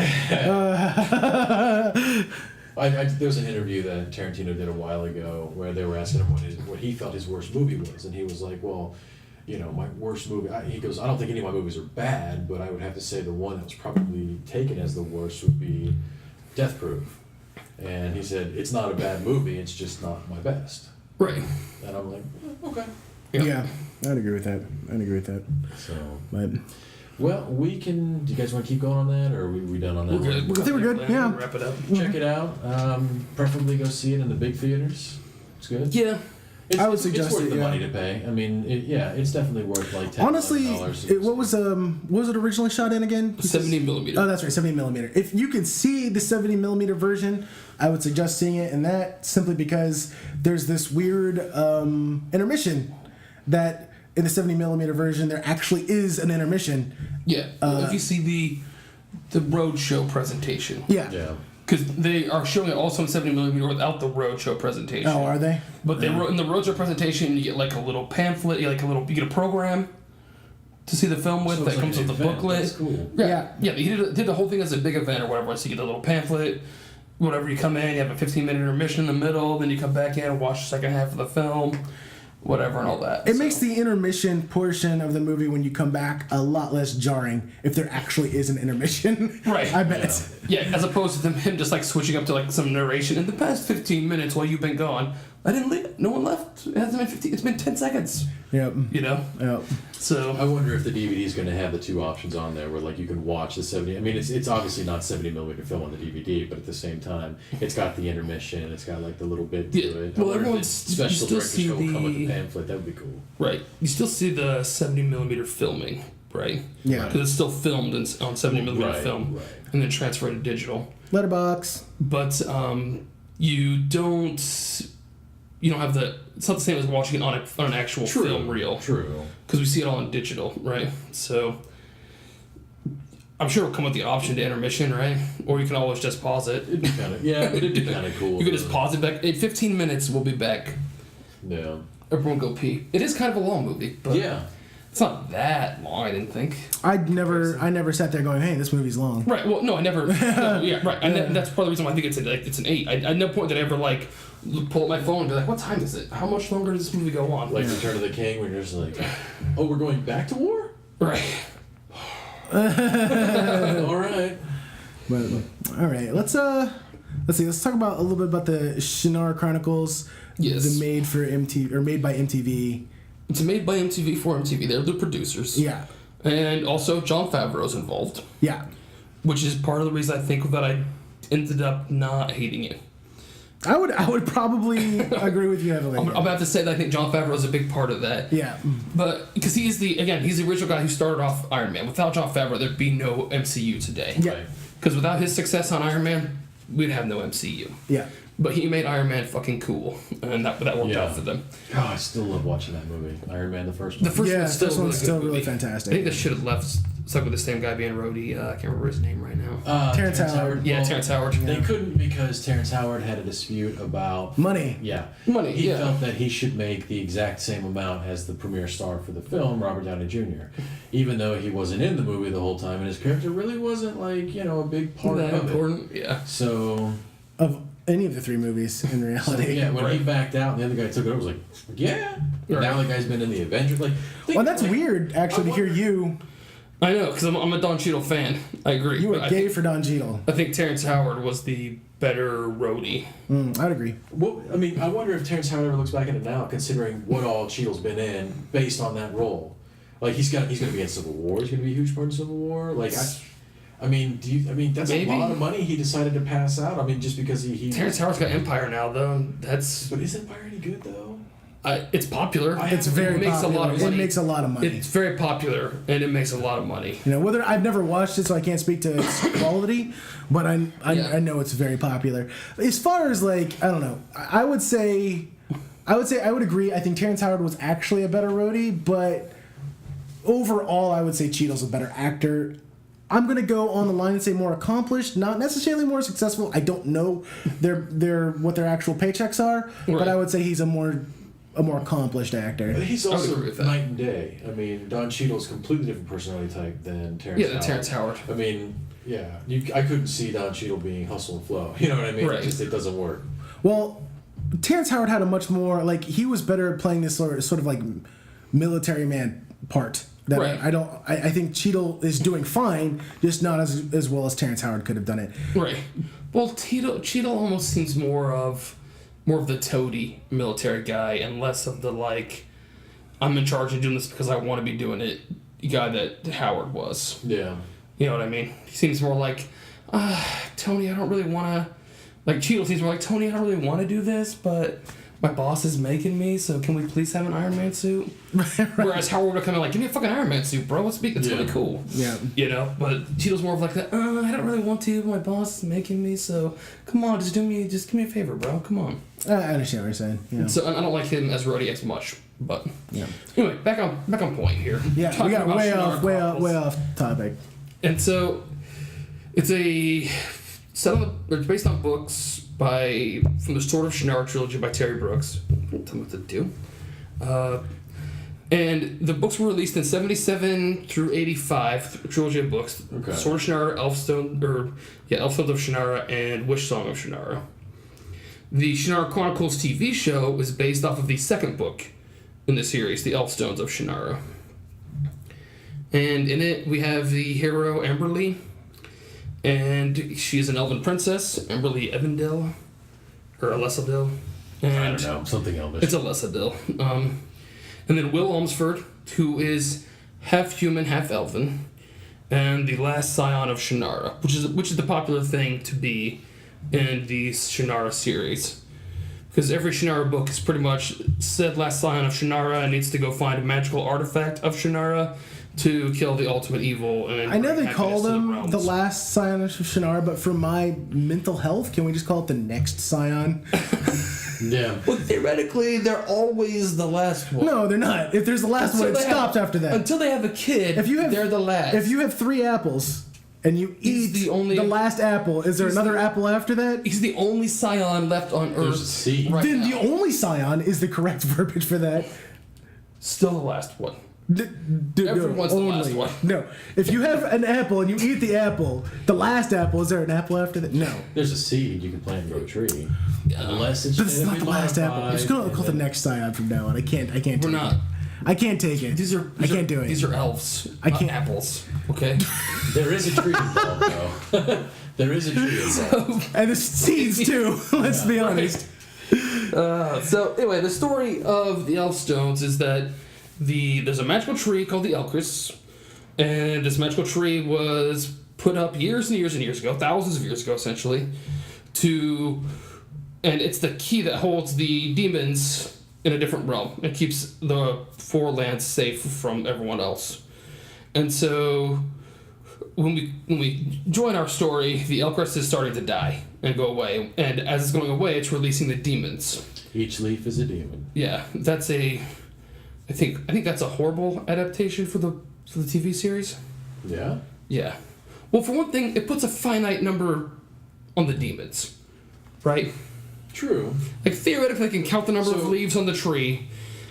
There was an interview that Tarantino did a while ago where they were asking him what he felt his worst movie was, and he was like, well, my worst movie, he goes, I don't think any of my movies are bad, but I would have to say the one that was probably taken as the worst would be Death Proof. And he said, it's not a bad movie, it's just not my best. Right. And I'm like, okay. Yeah, I'd agree with that. So, but... Well, do you guys want to keep going on that, or are we done on that? We're good. I think we're good, yeah. Wrap it up. Check it out. Preferably go see it in the big theaters. It's good. Yeah. I would suggest it's worth it, the yeah. money to pay. I mean, it's definitely worth like $10. Honestly, what was it originally shot in again? 70 millimeter. Oh, that's right, 70 millimeter. If you could see the 70 millimeter version, I would suggest seeing it in that, simply because there's this weird intermission that in the 70 millimeter version there actually is an intermission. Yeah. If you see the roadshow presentation. Yeah. Yeah. Because they are showing it also in 70 millimeter without the roadshow presentation. Oh, are they? But they wrote in the roadshow presentation, you get like a little pamphlet, you get a program to see the film with that comes with the booklet. That's cool. Yeah. He did the whole thing as a big event or whatever. So you get a little pamphlet. Whatever, you come in, you have a 15-minute intermission in the middle, then you come back in and watch the second half of the film. Whatever and all that. It makes the intermission portion of the movie when you come back a lot less jarring if there actually is an intermission. Right. I bet. Yeah, as opposed to him just like switching up to like some narration. In the past 15 minutes while you've been gone, I didn't leave. No one left. It hasn't been 15. It's been 10 seconds. Yep. Yep. So I wonder if the DVD is going to have the two options on there, where like you can watch the 70. I mean, it's obviously not 70 millimeter film on the DVD, but at the same time, it's got the intermission. It's got like the little bit to it. Well, everyone's special director's cut will come with the pamphlet. That would be cool. Right. You still see the 70 millimeter filming, right? Yeah. Because it's still filmed on 70 millimeter film, right. and then transferred to digital. Letterbox. But you don't have it's not the same as watching it on an actual film reel. True. Because we see it all in digital, right? So I'm sure it'll come with the option to intermission, right? Or you can always just pause it. It'd be kind of it'd be kind of cool. You can just pause it back. In 15 minutes, we'll be back. Yeah. Everyone go pee. It is kind of a long movie, but it's not that long. I didn't think. I never sat there going, "Hey, this movie's long." Right. Well, no, I never. Right. And that's part of the reason why I think it's an 8. At no point did I ever like pull up my phone and be like, "What time is it? How much longer does this movie go on?" Like Return of the King, when you're just like, "Oh, we're going back to war." Right. All right. But all right, let's see. Let's talk about a little bit about the Shannara Chronicles. Yes. The made by MTV. It's made by MTV for MTV. They're the producers. Yeah. And also Jon Favreau's involved. Yeah. Which is part of the reason I think that I ended up not hating it. I would probably agree with you heavily. I'm about to say that I think Jon Favreau is a big part of that. Yeah. But because he's the original guy who started off Iron Man. Without Jon Favreau, there'd be no MCU today. Yeah. Because without his success on Iron Man, we'd have no MCU. Yeah. But he made Iron Man fucking cool, and that worked out for them. God, I still love watching that movie, Iron Man, the first one. The first one's still really really fantastic. I think they should have left stuck with the same guy being Rhodey. I can't remember his name right now. Terrence Howard. Yeah, Terrence Howard. They couldn't because Terrence Howard had a dispute about Money. Yeah, Money. he Yeah. felt that he should make the exact same amount as the premier star for the film, Robert Downey Jr., even though he wasn't in the movie the whole time and his character really wasn't like a big part That of important. it. Yeah. So Of any of the 3 movies, in reality. yeah, when he Right. backed out and the other guy took it over, I was like, yeah. Right. Now the guy's been in the Avengers. Like, Well, that's weird, actually, to hear you. I know, because I'm a Don Cheadle fan. I agree. You were I gay think, for Don Cheadle. I think Terrence Howard was the better Rhodey. I'd agree. Well, I mean, I wonder if Terrence Howard ever looks back at it now, considering what all Cheadle's been in based on that role. Like he's going to be in Civil War. He's going to be a huge part in Civil War. Like I mean, that's Maybe. a lot of money he decided to pass out. I mean, just because he Terrence Howard's got Empire now, though. That's But is Empire any good though? it's popular. It's very it makes popular. a lot of It money. makes a lot of money. It's very popular, and it makes a lot of money. Whether I've never watched it, so I can't speak to its quality, but I know it's very popular. As far as I don't know, I would say I would agree. I think Terrence Howard was actually a better Rhodey, but overall, I would say Cheadle's a better actor. I'm gonna go on the line and say more accomplished, not necessarily more successful. I don't know what their actual paychecks are, but Right. I would say he's a more accomplished actor. But he's I would also agree with that. night and day. I mean, Don Cheadle's completely different personality type than Terrence Yeah, Howard. Terrence Howard. I mean, yeah, I couldn't see Don Cheadle being hustle and flow. You know what I mean? Right. It doesn't work. Well, Terrence Howard had a much more he was better at playing this sort of like military man part. That Right. I think Cheadle is doing fine, just not as well as Terrence Howard could have done it. Right. Well, Cheadle almost seems more of the toady military guy and less of the I'm in charge of doing this because I want to be doing it guy that Howard was. Yeah. You know what I mean? He seems more like, Tony, I don't really want to... Cheadle seems more like, Tony, I don't really want to do this, but my boss is making me, so can we please have an Iron Man suit? Whereas Howard would come in give me a fucking Iron Man suit, bro. It's really cool. Yeah. But Cheadle's more of I don't really want to, but my boss is making me, so come on, just give me a favor, bro. Come on. I understand what you're saying. Yeah. So I don't like him as Rhodey as much, but Yeah. anyway, back on point here. Yeah, Talking we got about Shannara way Chronicles. off topic. And so, it's based on books from the Sword of Shannara trilogy by Terry Brooks. Tell me what to do. And the books were released in 77 through 85, trilogy of books. Okay. Sword of Shannara, Elfstones of Shannara, and Wish Song of Shannara. The Shannara Chronicles TV show is based off of the second book in the series, The Elfstones of Shannara. And in it, we have the hero Amberly, and she is an elven princess, Amberly Evandil, or Alessadil. I don't know. Something else. It's Alessadil. And then Will Almsford, who is half human, half elven, and the last scion of Shannara, which is the popular thing to be in the Shannara series. Because every Shannara book is pretty much said last scion of Shannara and needs to go find a magical artifact of Shannara to kill the ultimate evil. And I know bring they called happiness to him realms. the last scion of Shannara, but for my mental health, can we just call it the next scion? Yeah. Well, theoretically, they're always the last one. No, they're not. If there's the last one, it stops after that. Until they have a kid, they're the last. If you have 3 apples and you eat the last apple, is there another apple after that? He's the only scion left on Earth. There's a seed. Right Then now. the only scion is the correct verbiage for that. Still the last one. No, Everyone's the last one. No, if you have an apple and you eat the apple, the last apple, is there an apple after that? No. There's a seed you can plant and grow a tree. Unless it's But this is not the last apple. I'm just gonna call it the next. next scion from now on. I can't take We're not. it. I can't take it. I can't do it. These are elves. I can't- Not apples. Okay. There is a tree involved, though. There is a tree involved. And the seeds too. Let's be honest. So anyway, the story of the Elfstones is that there's a magical tree called the Elcris, and this magical tree was put up years and years and years ago, thousands of years ago, essentially, and it's the key that holds the demons in a different realm. It keeps the four lands safe from everyone else. And so when we join our story, the Elcris is starting to die and go away, and as it's going away, it's releasing the demons. Each leaf is a demon. Yeah, I think that's a horrible adaptation for the TV series. Yeah? Yeah. Well, for one thing, it puts a finite number on the demons, right? True. Like, theoretically, I can count the number of So- leaves on the tree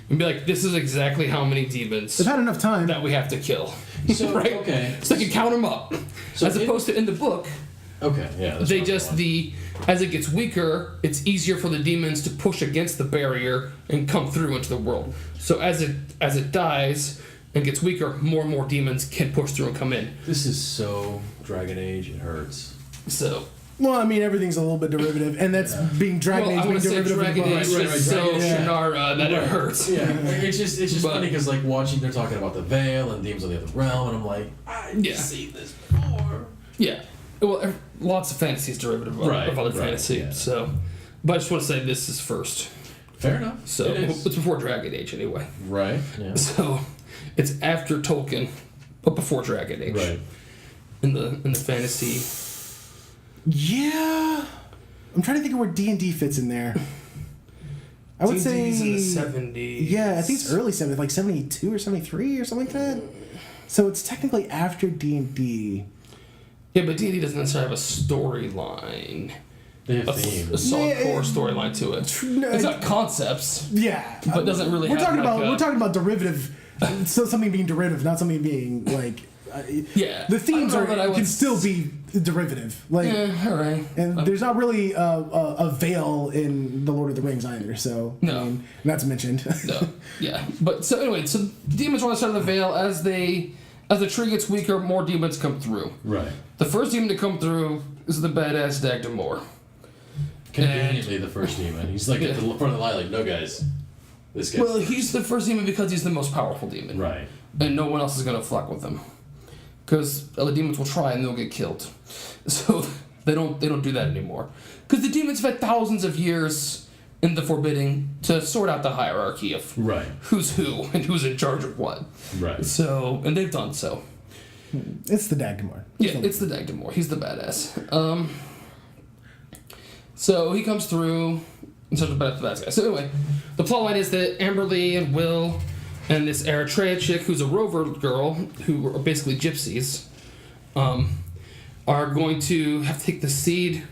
and be like, this is exactly how many demons They've had enough time. that we have to kill. So, right? okay. So I can count them up. So As opposed to in the book, Okay, yeah. That's they what I'm just, going. as it gets weaker, it's easier for the demons to push against the barrier and come through into the world. So as it dies and gets weaker, more and more demons can push through and come in. This is so Dragon Age, it hurts. So... Well, I mean, everything's a little bit derivative, and that's being Dragon Well, I Age want being to say derivative Dragon of Age the is book. Right, so Dragon Age. Shannara that it hurts. Yeah, it's just But- funny because like watching, they're talking about the Veil and Demons of the Other Realm, and I'm like, I've Yeah. seen this before. Yeah. Well, lots of fantasy is derivative of, Right, of other right, fantasy. yeah. So, but I just want to say this is first. Fair enough. So it is. it's before Dragon Age anyway. Right. Yeah. So it's after Tolkien, but before Dragon Age. Right. In the fantasy. Yeah, I'm trying to think of where D&D fits in there. I would say D&D's in the 70s. Yeah, I think it's early 70s, like 72 or 73 or something like that. So it's technically after D&D. Yeah, but D&D doesn't necessarily have a storyline. They have A themes. solid Yeah, core storyline to it. no, It's got concepts. Yeah, But doesn't really We're have talking like about a- we're talking about derivative, so something being derivative, not something being like. Yeah. The themes I don't know that I would can still be derivative, like, Yeah, all right. and there's not really a veil in the Lord of the Rings either. So No. I mean, that's mentioned. No. Yeah. But so anyway, so demons want to start the veil as the tree gets weaker, more demons come through. Right. The first demon to come through is the badass Dagdamor. Conveniently, the first demon. He's like at the front of the line, like, no, guys. This guy. Well, he's the first demon because he's the most powerful demon. Right. And no one else is going to fuck with him. Because other demons will try and they'll get killed. So they don't do that anymore. Because the demons have had thousands of years in the Forbidding to sort out the hierarchy of Right. who's who and who's in charge of what. Right. So, and they've done so. It's the Dagdamor. Yeah, it's the Dagdamor. He's the badass. So he comes through and such a badass guy. So anyway, the plotline is that Amberly and Will and this Eritrea chick who's a rover girl, who are basically gypsies, are going to have to take the seed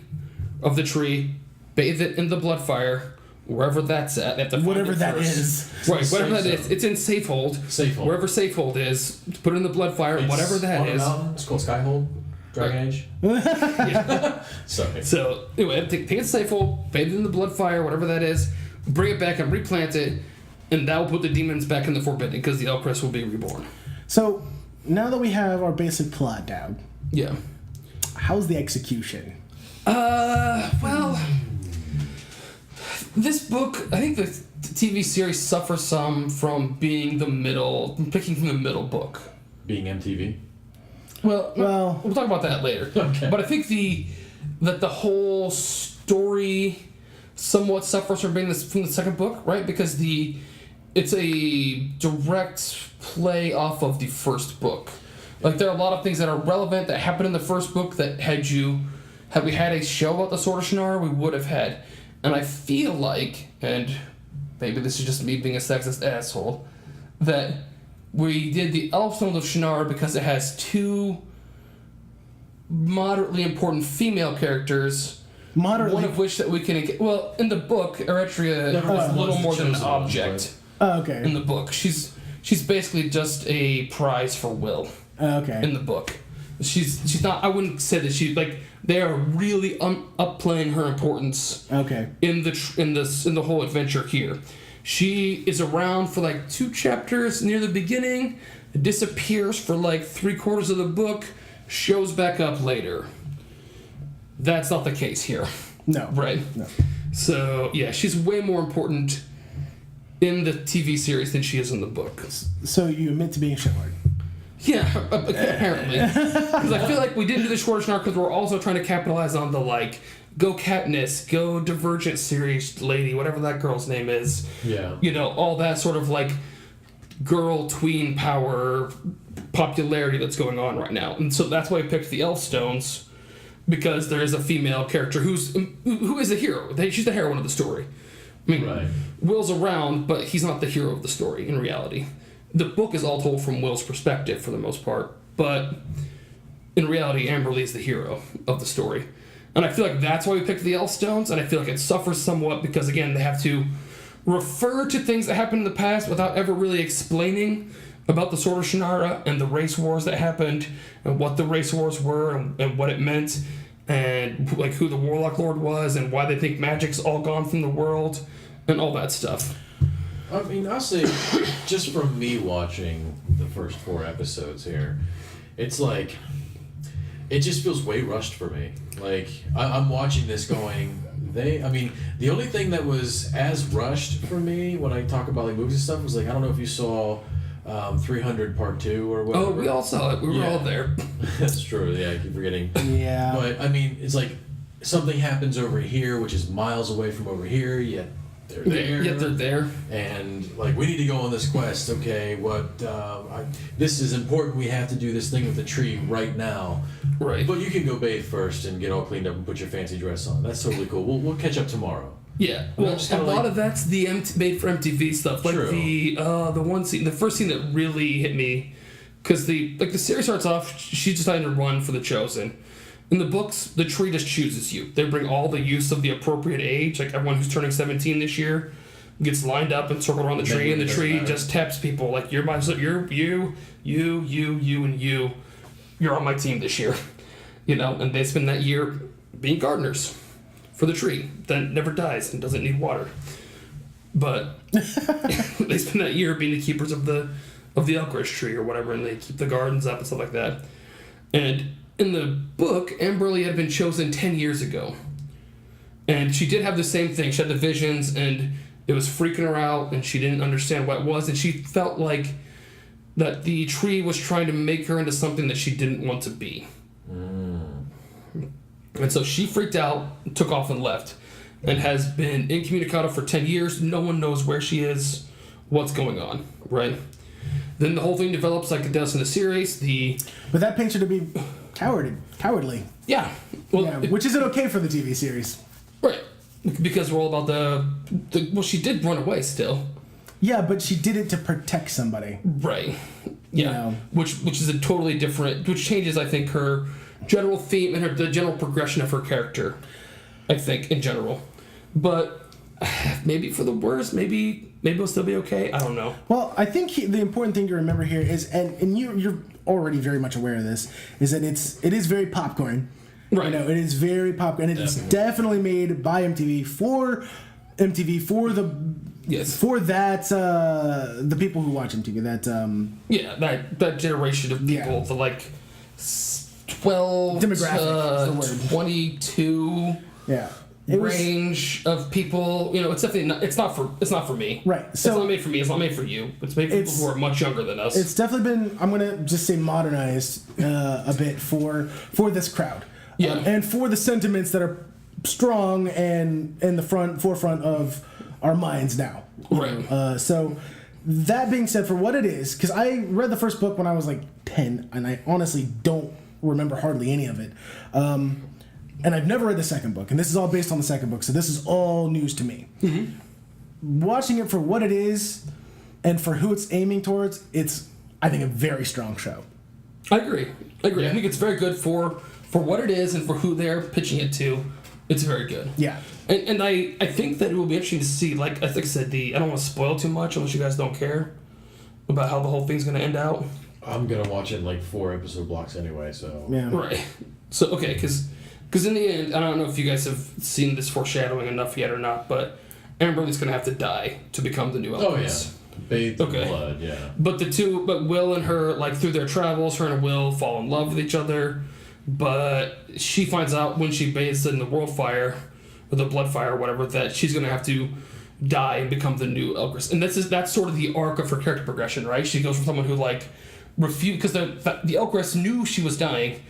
of the tree, bathe it in the blood fire, wherever that's at. They have to find Whatever it that first. is. Right, whatever that Safe is. zone. It's in Safehold. Safehold. Wherever Safehold is, put it in the blood fire, It's whatever that on a is. mountain. It's called Skyhold. Dragon Age. Yeah. Sorry. So anyway, take it Safehold, bathe it in the blood fire, whatever that is, bring it back and replant it, and that will put the demons back in the Forbidden because the Elpress will be reborn. So now that we have our basic plot down, Yeah. how's the execution? Well, this book, I think the TV series suffers some from being picking from the middle book. Being MTV. Well, Well- we'll talk about that later. Okay. But I think that the whole story somewhat suffers from being from the second book, right? Because it's a direct play off of the first book. Like there are a lot of things that are relevant that happened in the first book that had we had a show about the Sword of Shannara, we would have had. And I feel like, and maybe this is just me being a sexist asshole, that we did the Elfstone of Shannara because it has two moderately important female characters, Moderately. one of which that we can... Well, in the book, Eritrea Never is a mind. little One's more than an chosen one, object Oh, okay. in the book. She's basically just a prize for Will Okay. in the book. She's not... I wouldn't say that she... Like, they are really upplaying her importance Okay. in the whole adventure here. She is around for like 2 chapters near the beginning, disappears for like 3/4 of the book, shows back up later. That's not the case here, No. right? No. So yeah, she's way more important in the TV series than she is in the book. So you admit to being a shitlord. Yeah, apparently. Because I feel like we didn't do the shorter snark because we're also trying to capitalize on the like, go Katniss, go Divergent series lady, whatever that girl's name is. Yeah. You know, all that sort of like girl tween power popularity that's going on right now. And so that's why I picked the Elfstones, because there is a female character who is a hero. She's the heroine of the story. I mean, Right. Will's around, but he's not the hero of the story in reality. The book is all told from Will's perspective for the most part, but in reality, Amberly is the hero of the story. And I feel like that's why we picked the Elfstones, and I feel like it suffers somewhat because, again, they have to refer to things that happened in the past without ever really explaining about the Sword of Shannara and the race wars that happened and what the race wars were and what it meant and like who the Warlock Lord was and why they think magic's all gone from the world and all that stuff. I mean, I'll say, just from me watching the first 4 episodes here, it's like, it just feels way rushed for me. Like, I'm watching this going, the only thing that was as rushed for me when I talk about like movies and stuff was like, I don't know if you saw 300 Part 2 or whatever. Oh, we all saw it. We were all there. That's true. Yeah, I keep forgetting. Yeah. But, I mean, it's like something happens over here, which is miles away from over here, yet they're there. Yet they're there. And, like, we need to go on this quest. Okay, this is important. We have to do this thing with the tree right now. Right. But you can go bathe first and get all cleaned up and put your fancy dress on. That's totally cool. We'll catch up tomorrow. Yeah, well, a lot of that's the made for MTV stuff. Like True. the one scene, the first scene that really hit me, because the series starts off, she's deciding to run for the Chosen. In the books, the tree just chooses you. They bring all the youths of the appropriate age, like everyone who's turning 17 this year, gets lined up and circled around the tree, and the tree just taps people like you're you, and you. You're on my team this year, and they spend that year being gardeners for the tree that never dies and doesn't need water. But they spend that year being the keepers of the Elkridge tree or whatever, and they keep the gardens up and stuff like that. And in the book, Amberly had been chosen 10 years ago. And she did have the same thing. She had the visions, and it was freaking her out, and she didn't understand what it was, and she felt like that the tree was trying to make her into something that she didn't want to be. And so she freaked out, took off and left, and has been incommunicado for 10 years. No one knows where she is, what's going on, right? Then the whole thing develops like it does in the series. But that paints her to be cowardly. Yeah. Well, which isn't okay for the TV series. Right. Because we're all about well, she did run away still. Yeah, but she did it to protect somebody. Right. Yeah. Which is a totally different, which changes, I think, her general theme and the general progression of her character, I think, in general. But maybe for the worst, maybe it'll still be okay. I don't know. Well, I think the important thing to remember here is, and you're already very much aware of this, is that it is very popcorn. Right. It is very popcorn, and it is definitely made by MTV for MTV for the people who watch MTV. That generation of people, the like 12 demographic, to 22 range of people. It's definitely it's not for me. Right. So it's not made for me. It's not made for you. It's made for people who are much younger than us. It's definitely been, I'm gonna just say, modernized a bit for this crowd. Yeah. And for the sentiments that are strong and in the forefront of our minds now. Right. So that being said, for what it is, because I read the first book when I was like 10, and I honestly don't remember hardly any of it. And I've never read the second book, and this is all based on the second book, so this is all news to me. Mm-hmm. Watching it for what it is and for who it's aiming towards, it's, I think, a very strong show. I agree. Yeah. I think it's very good for what it is and for who they're pitching it to. It's very good. Yeah. And I think that it will be interesting to see, like I think I said, I don't want to spoil too much unless you guys don't care about how the whole thing's going to end out. I'm going to watch it in like 4 episode blocks anyway, so... Yeah. Right. So, okay, because in the end, I don't know if you guys have seen this foreshadowing enough yet or not, but Amberly's going to have to die to become the new Elvis. Oh, yeah. Bathed in blood, yeah. But Will and her, like, through their travels, her and Will fall in love with each other, but she finds out when she bathes in the world fire, or the blood fire or whatever, that she's going to have to die and become the new Elvis. And that's sort of the arc of her character progression, right? She goes from someone who, like, refused, because the Elvis knew she was dying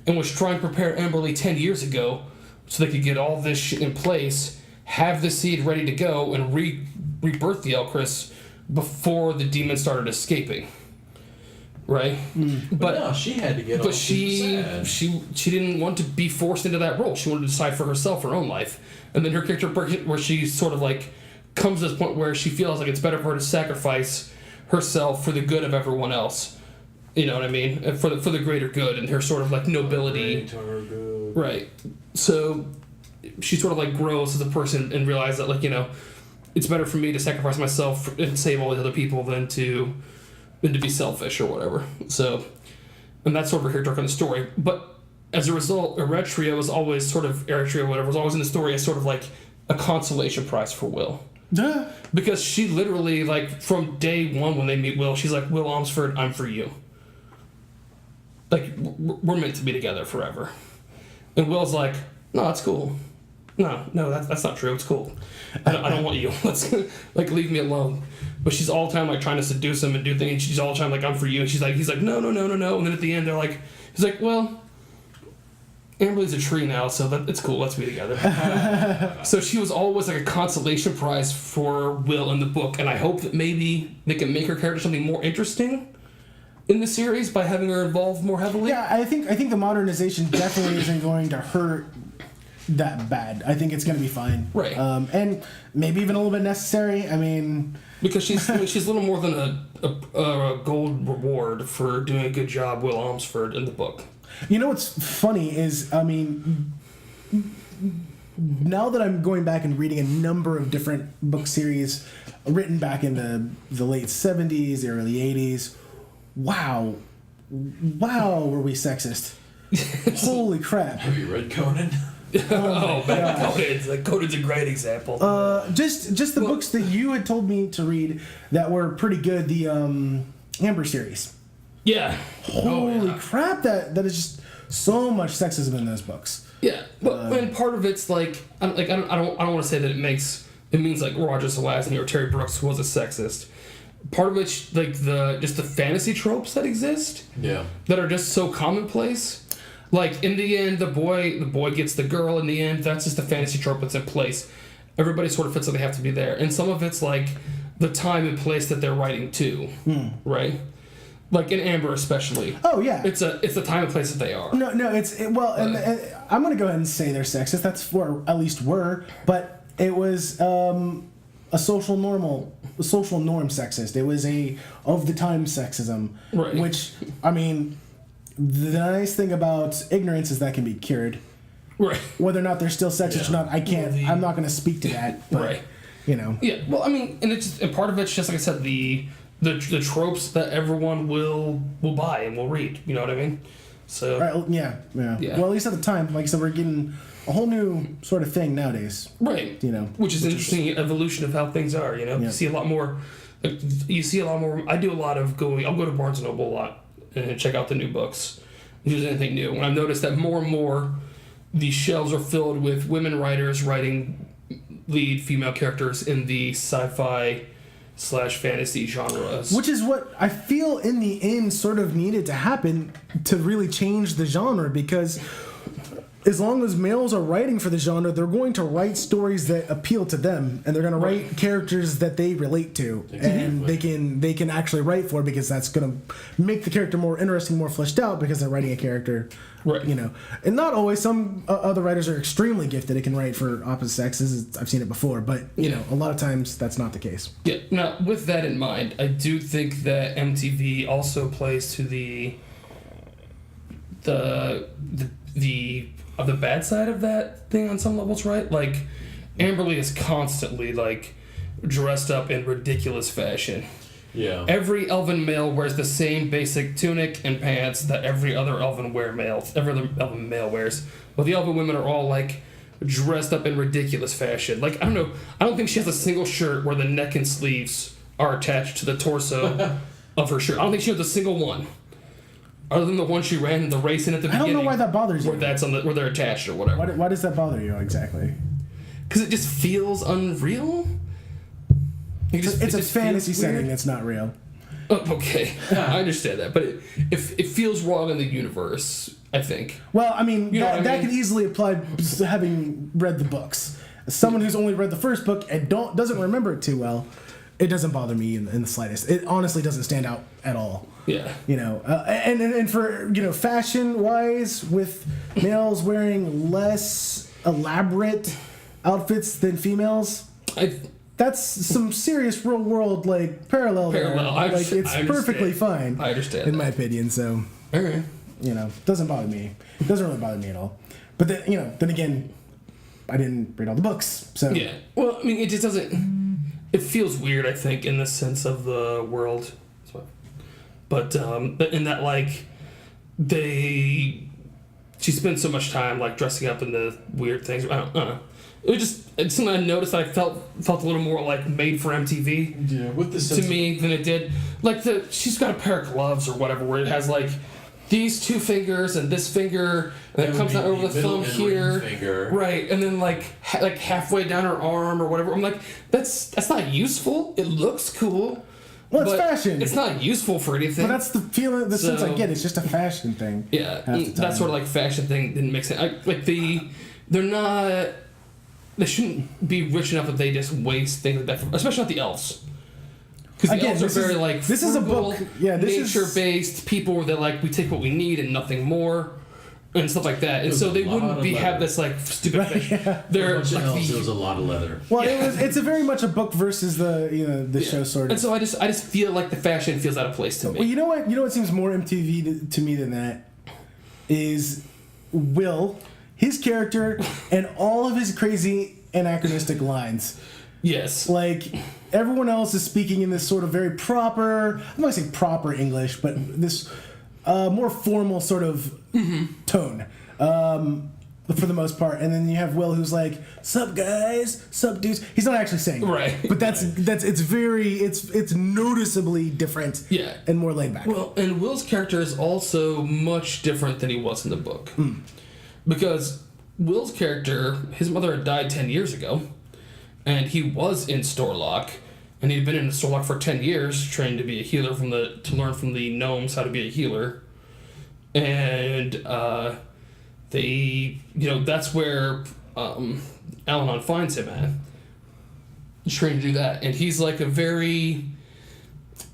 and was trying to prepare Amberly 10 years ago so they could get all this shit in place, have the seed ready to go, and rebirth the Elvis before the demon started escaping. Right? But no, she had to get But she didn't want to be forced into that role. She wanted to decide for herself, her own life. And then her character, where she sort of like comes to this point where she feels like it's better for her to sacrifice herself for the good of everyone else. You know what I mean? For the greater good and her sort of like nobility. Right. So she sort of like grows as a person and realizes that, like, you know, it's better for me to sacrifice myself and save all the other people than to be selfish or whatever. So, and that's sort of her dark in the story. But as a result, Eritrea was always sort of Eritrea, whatever, was always in the story as sort of like a consolation prize for Will. Duh. Because she literally, like, from day one when they meet Will, she's like, Will Almsford, I'm for you. Like, we're meant to be together forever. And Will's like, no, that's cool. No, that's not true. It's cool. I don't want you. Let's, like, leave me alone. But she's all the time, like, trying to seduce him and do things. She's all the time like, I'm for you. And he's like, no. And then at the end, he's like, well, Amberly's a tree now, so it's cool. Let's be together. So she was always like a consolation prize for Will in the book, and I hope that maybe they can make her character something more interesting in the series by having her involved more heavily. Yeah, I think the modernization definitely isn't going to hurt that bad. I think it's going to be fine. Right. And maybe even a little bit necessary. I mean, because she's a little more than a gold reward for doing a good job, Will Almsford, in the book. You know what's funny is, I mean, now that I'm going back and reading a number of different book series written back in the late 70s, early 80s, wow, were we sexist. Holy crap. Have you read Conan? Conan's a great example. Just the books that you had told me to read that were pretty good, the Amber series. Yeah. Holy crap! That is just so much sexism in those books. Yeah, but and part of it's like I don't want to say that it means like Roger Zelazny or Terry Brooks was a sexist. Part of it's like the fantasy tropes that exist. Yeah. That are just so commonplace. Like in the end, the boy gets the girl. In the end, that's just the fantasy trope that's in place. Everybody sort of feels like they have to be there, and some of it's like the time and place that they're writing to, right? Like in Amber especially. Oh yeah. It's the time and place that they are. No, and I'm gonna go ahead and say they're sexist. That's or at least were, but it was a social norm sexist. It was a of the time sexism. Right. Which, I mean, the nice thing about ignorance is that can be cured. Right. Whether or not they're still sexist or not, I'm not gonna speak to that. But, right. You know. Yeah. Well, I mean, and part of it's just like I said, the tropes that everyone will buy and will read. You know what I mean? So. Right, yeah. Well, at least at the time, like I said, we're getting a whole new sort of thing nowadays. Right. You know. Which is an interesting evolution of how things are. You know, yeah. You see a lot more. I do a lot of going. I'll go to Barnes and Noble a lot and check out the new books. If there's anything new, and I've noticed that more and more, these shelves are filled with women writers writing lead female characters in the sci-fi / fantasy genres. Which is what I feel in the end sort of needed to happen to really change the genre, because as long as males are writing for the genre, they're going to write stories that appeal to them, and they're going to write characters that they relate to, and they can actually write for, because that's going to make the character more interesting, more fleshed out, because they're writing a character. Right. You know, and not always. Some other writers are extremely gifted. They can write for opposite sexes. I've seen it before, but you know, a lot of times that's not the case. Yeah. Now, with that in mind, I do think that MTV also plays to the bad side of that thing on some levels, right? Like, Amberly is constantly like dressed up in ridiculous fashion. Yeah. Every elven male wears the same basic tunic and pants that every other elven male wears. But the elven women are all like dressed up in ridiculous fashion. Like, I don't know. I don't think she has a single shirt where the neck and sleeves are attached to the torso of her shirt. I don't think she has a single one. Other than the one she ran the race in at the beginning. I don't know why that bothers you. Where they're attached or whatever. Why does that bother you exactly? Because it just feels unreal. It's a fantasy setting that's not real. Oh, okay, I understand that, but it feels wrong in the universe, I think. Well, I mean, that mean? could easily apply to having read the books. As someone who's only read the first book and doesn't remember it too well, it doesn't bother me in the slightest. It honestly doesn't stand out at all. Yeah. You know, and for, you know, fashion-wise, with males wearing less elaborate outfits than females, that's some serious real world like parallel there. Like it's perfectly fine. I understand in my opinion. So, okay. Doesn't bother me. It doesn't really bother me at all. But then again, I didn't read all the books, so yeah. Well, I mean, it just doesn't. It feels weird, I think, in the sense of the world, but in that like she spends so much time like dressing up in the weird things. I don't know. It's something I noticed that I felt a little more like made for MTV. Yeah, with the sense to me than it did. Like she's got a pair of gloves or whatever where it has like these 2 fingers and this finger, and it comes out over the thumb here, finger. Right? And then like halfway down her arm or whatever. I'm like, that's not useful. It looks cool. Well, it's fashion. It's not useful for anything. But that's the feeling, the sense I get. It's just a fashion thing. Yeah, that sort of like fashion thing didn't make sense. They're not. They shouldn't be rich enough that they just waste things like that, especially not the elves. Because the elves are very like this is a book. Yeah, nature-based people that like we take what we need and nothing more, and stuff like that. And so they wouldn't have this like stupid thing. Yeah. There was a lot of leather. Well, it's a very much a book versus the show sort of. And so I just feel like the fashion feels out of place to me. Well, you know what seems more MTV to me than that is Will, his character, and all of his crazy anachronistic lines. Yes. Like, everyone else is speaking in this sort of very proper, I'm not going to say proper English, but this more formal sort of tone for the most part. And then you have Will who's like, sup guys, sup dudes. He's not actually saying right. But it's noticeably different and more laid back. Well, and Will's character is also much different than he was in the book. Because Will's character, his mother had died 10 years ago. And he was in Storlock, and he'd been in Storlock for 10 years, trained to be a healer to learn from the gnomes how to be a healer. And that's where Al-Anon finds him at, trained to do that. And he's like I think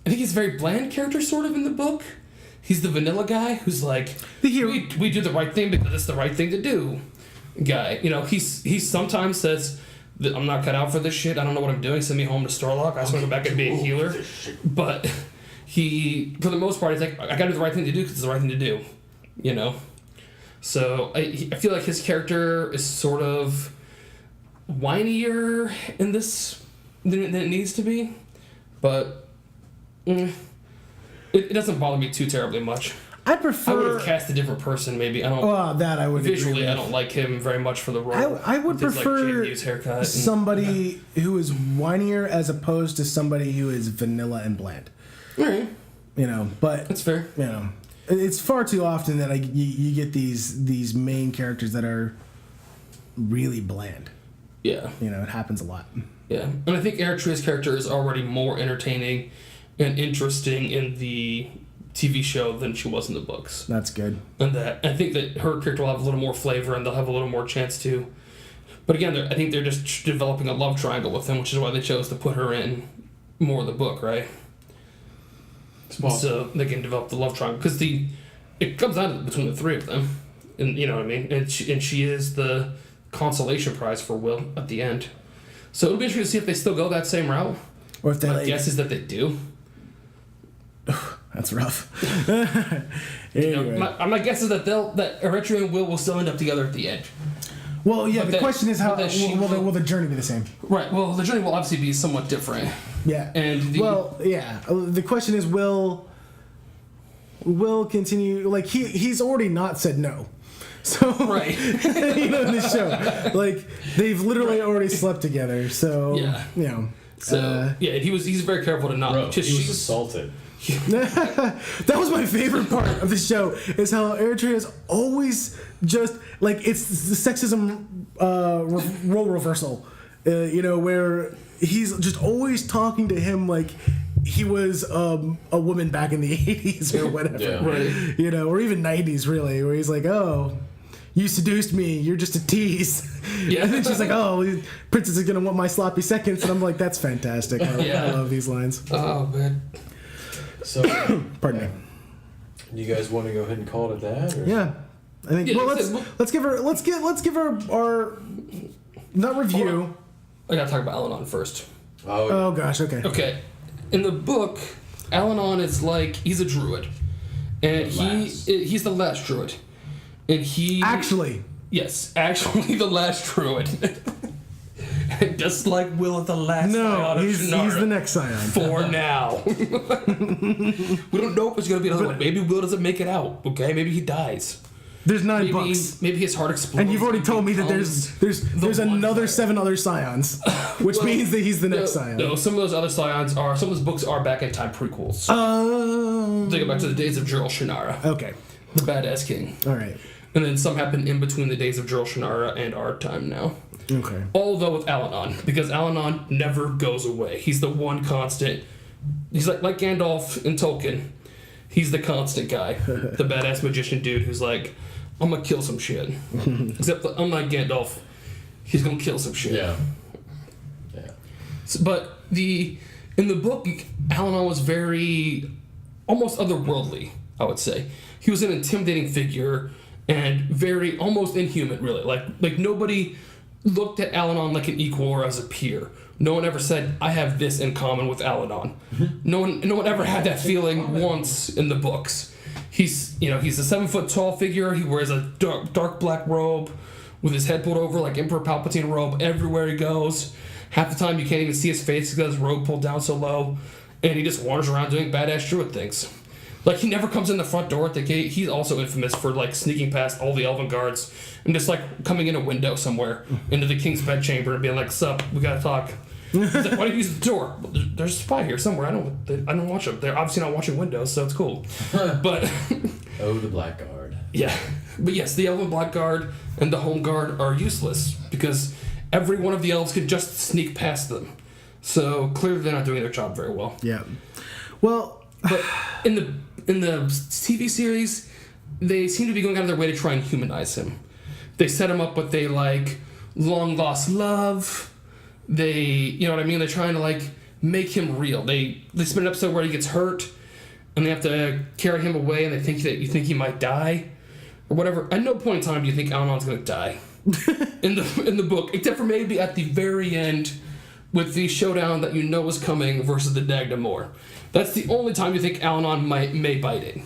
he's a very bland character sort of in the book. He's the vanilla guy who's like, we do the right thing because it's the right thing to do guy. He sometimes says, I'm not cut out for this shit. I don't know what I'm doing. Send me home to Storlock. I just want to go back and be a healer. But for the most part, he's like, I got to do the right thing to do because it's the right thing to do. So I feel like his character is sort of whinier in this than it needs to be. But it doesn't bother me too terribly much. I would have cast a different person, maybe. I don't. Well, that I would. Visually, I don't like him very much for the role. I would prefer somebody who is whinier as opposed to somebody who is vanilla and bland. Right. But that's fair. It's far too often that you get these main characters that are really bland. Yeah. It happens a lot. Yeah, and I think Eritrea's character is already more entertaining and interesting in the TV show than she was in the books. That's good. And I think that her character will have a little more flavor and they'll have a little more chance to. But again, I think they're just developing a love triangle with him, which is why they chose to put her in more of the book, right? So they can develop the love triangle because it comes out between the three of them, and you know what I mean. And she is the consolation prize for Will at the end. So it'll be interesting to see if they still go that same route. Or if they My guess is that they do. That's rough. Anyway. My guess is that Eritrea and Will still end up together at the end. Well, yeah. The question is how will the journey be the same? Right. Well, the journey will obviously be somewhat different. Yeah. And the question is will continue like he's already not said no. So right. In this show, like they've literally already slept together. So he's very careful to not. He was assaulted. That was my favorite part of the show is how Eritrea is always just like it's the sexism role reversal, where he's just always talking to him like he was a woman back in the 80s or whatever, right. Or even 90s really, where he's like, oh, you seduced me, you're just a tease. Yeah. And then she's like, oh, Princess is gonna want my sloppy seconds, and I'm like, that's fantastic. I love these lines. Oh man. So, pardon me. You guys want to go ahead and call it that? Or? Yeah, I think. Well, let's give her our not review. I gotta talk about Al-Anon first. Oh gosh, okay. Okay. In the book, Al-Anon is like, he's a druid. And he's the last druid. And he... Actually. Yes, actually the last druid. Just like Will of the Last No, Scion of he's Shannara. the next Scion. For now. We don't know if there's going to be another one. Maybe Will doesn't make it out, okay? Maybe he dies. There's 9 books. Maybe his heart explodes. And you've already told me that there's another 7 other Scions, which means that he's the next Scion. No, some of those other Scions are... Some of those books are back in time prequels. They go back to the days of Gerald Shannara. Okay. The badass king. All right. And then some happen in between the days of Gerald Shannara and our time now. Okay. Although with Al-Anon, because Al-Anon never goes away. He's the one constant. He's like Gandalf in Tolkien. He's the constant guy. The badass magician dude who's like, I'm gonna kill some shit. Except that unlike Gandalf, he's gonna kill some shit. Yeah. So, but in the book, Al-Anon was very almost otherworldly, I would say. He was an intimidating figure and very almost inhuman, really. Like nobody looked at Al-Anon like an equal or as a peer. No one ever said, I have this in common with Al-Anon. No one ever had that feeling once in the books. He's a 7-foot-tall figure. He wears a dark black robe with his head pulled over like Emperor Palpatine robe everywhere he goes. Half the time you can't even see his face because his robe pulled down so low. And he just wanders around doing badass druid things. Like, he never comes in the front door at the gate. He's also infamous for, like, sneaking past all the elven guards and just, like, coming in a window somewhere into the king's bedchamber and being like, sup, we gotta talk. He's like, why do you use the door? Well, there's a spy here somewhere. I don't watch them. They're obviously not watching windows, so it's cool. But... Oh, the Blackguard. Yeah. But yes, the elven blackguard and the home guard are useless because every one of the elves could just sneak past them. So, clearly they're not doing their job very well. Yeah. Well... But in the TV series, they seem to be going out of their way to try and humanize him. They set him up with a long lost love. They, you know what I mean? They're trying to make him real. They spend an episode where he gets hurt, and they have to carry him away, and you think he might die, or whatever. At no point in time do you think Al-Anon's gonna die in the book, except for maybe at the very end with the showdown that you know is coming versus the Dagda-Mor. That's the only time you think Al-Anon may bite it.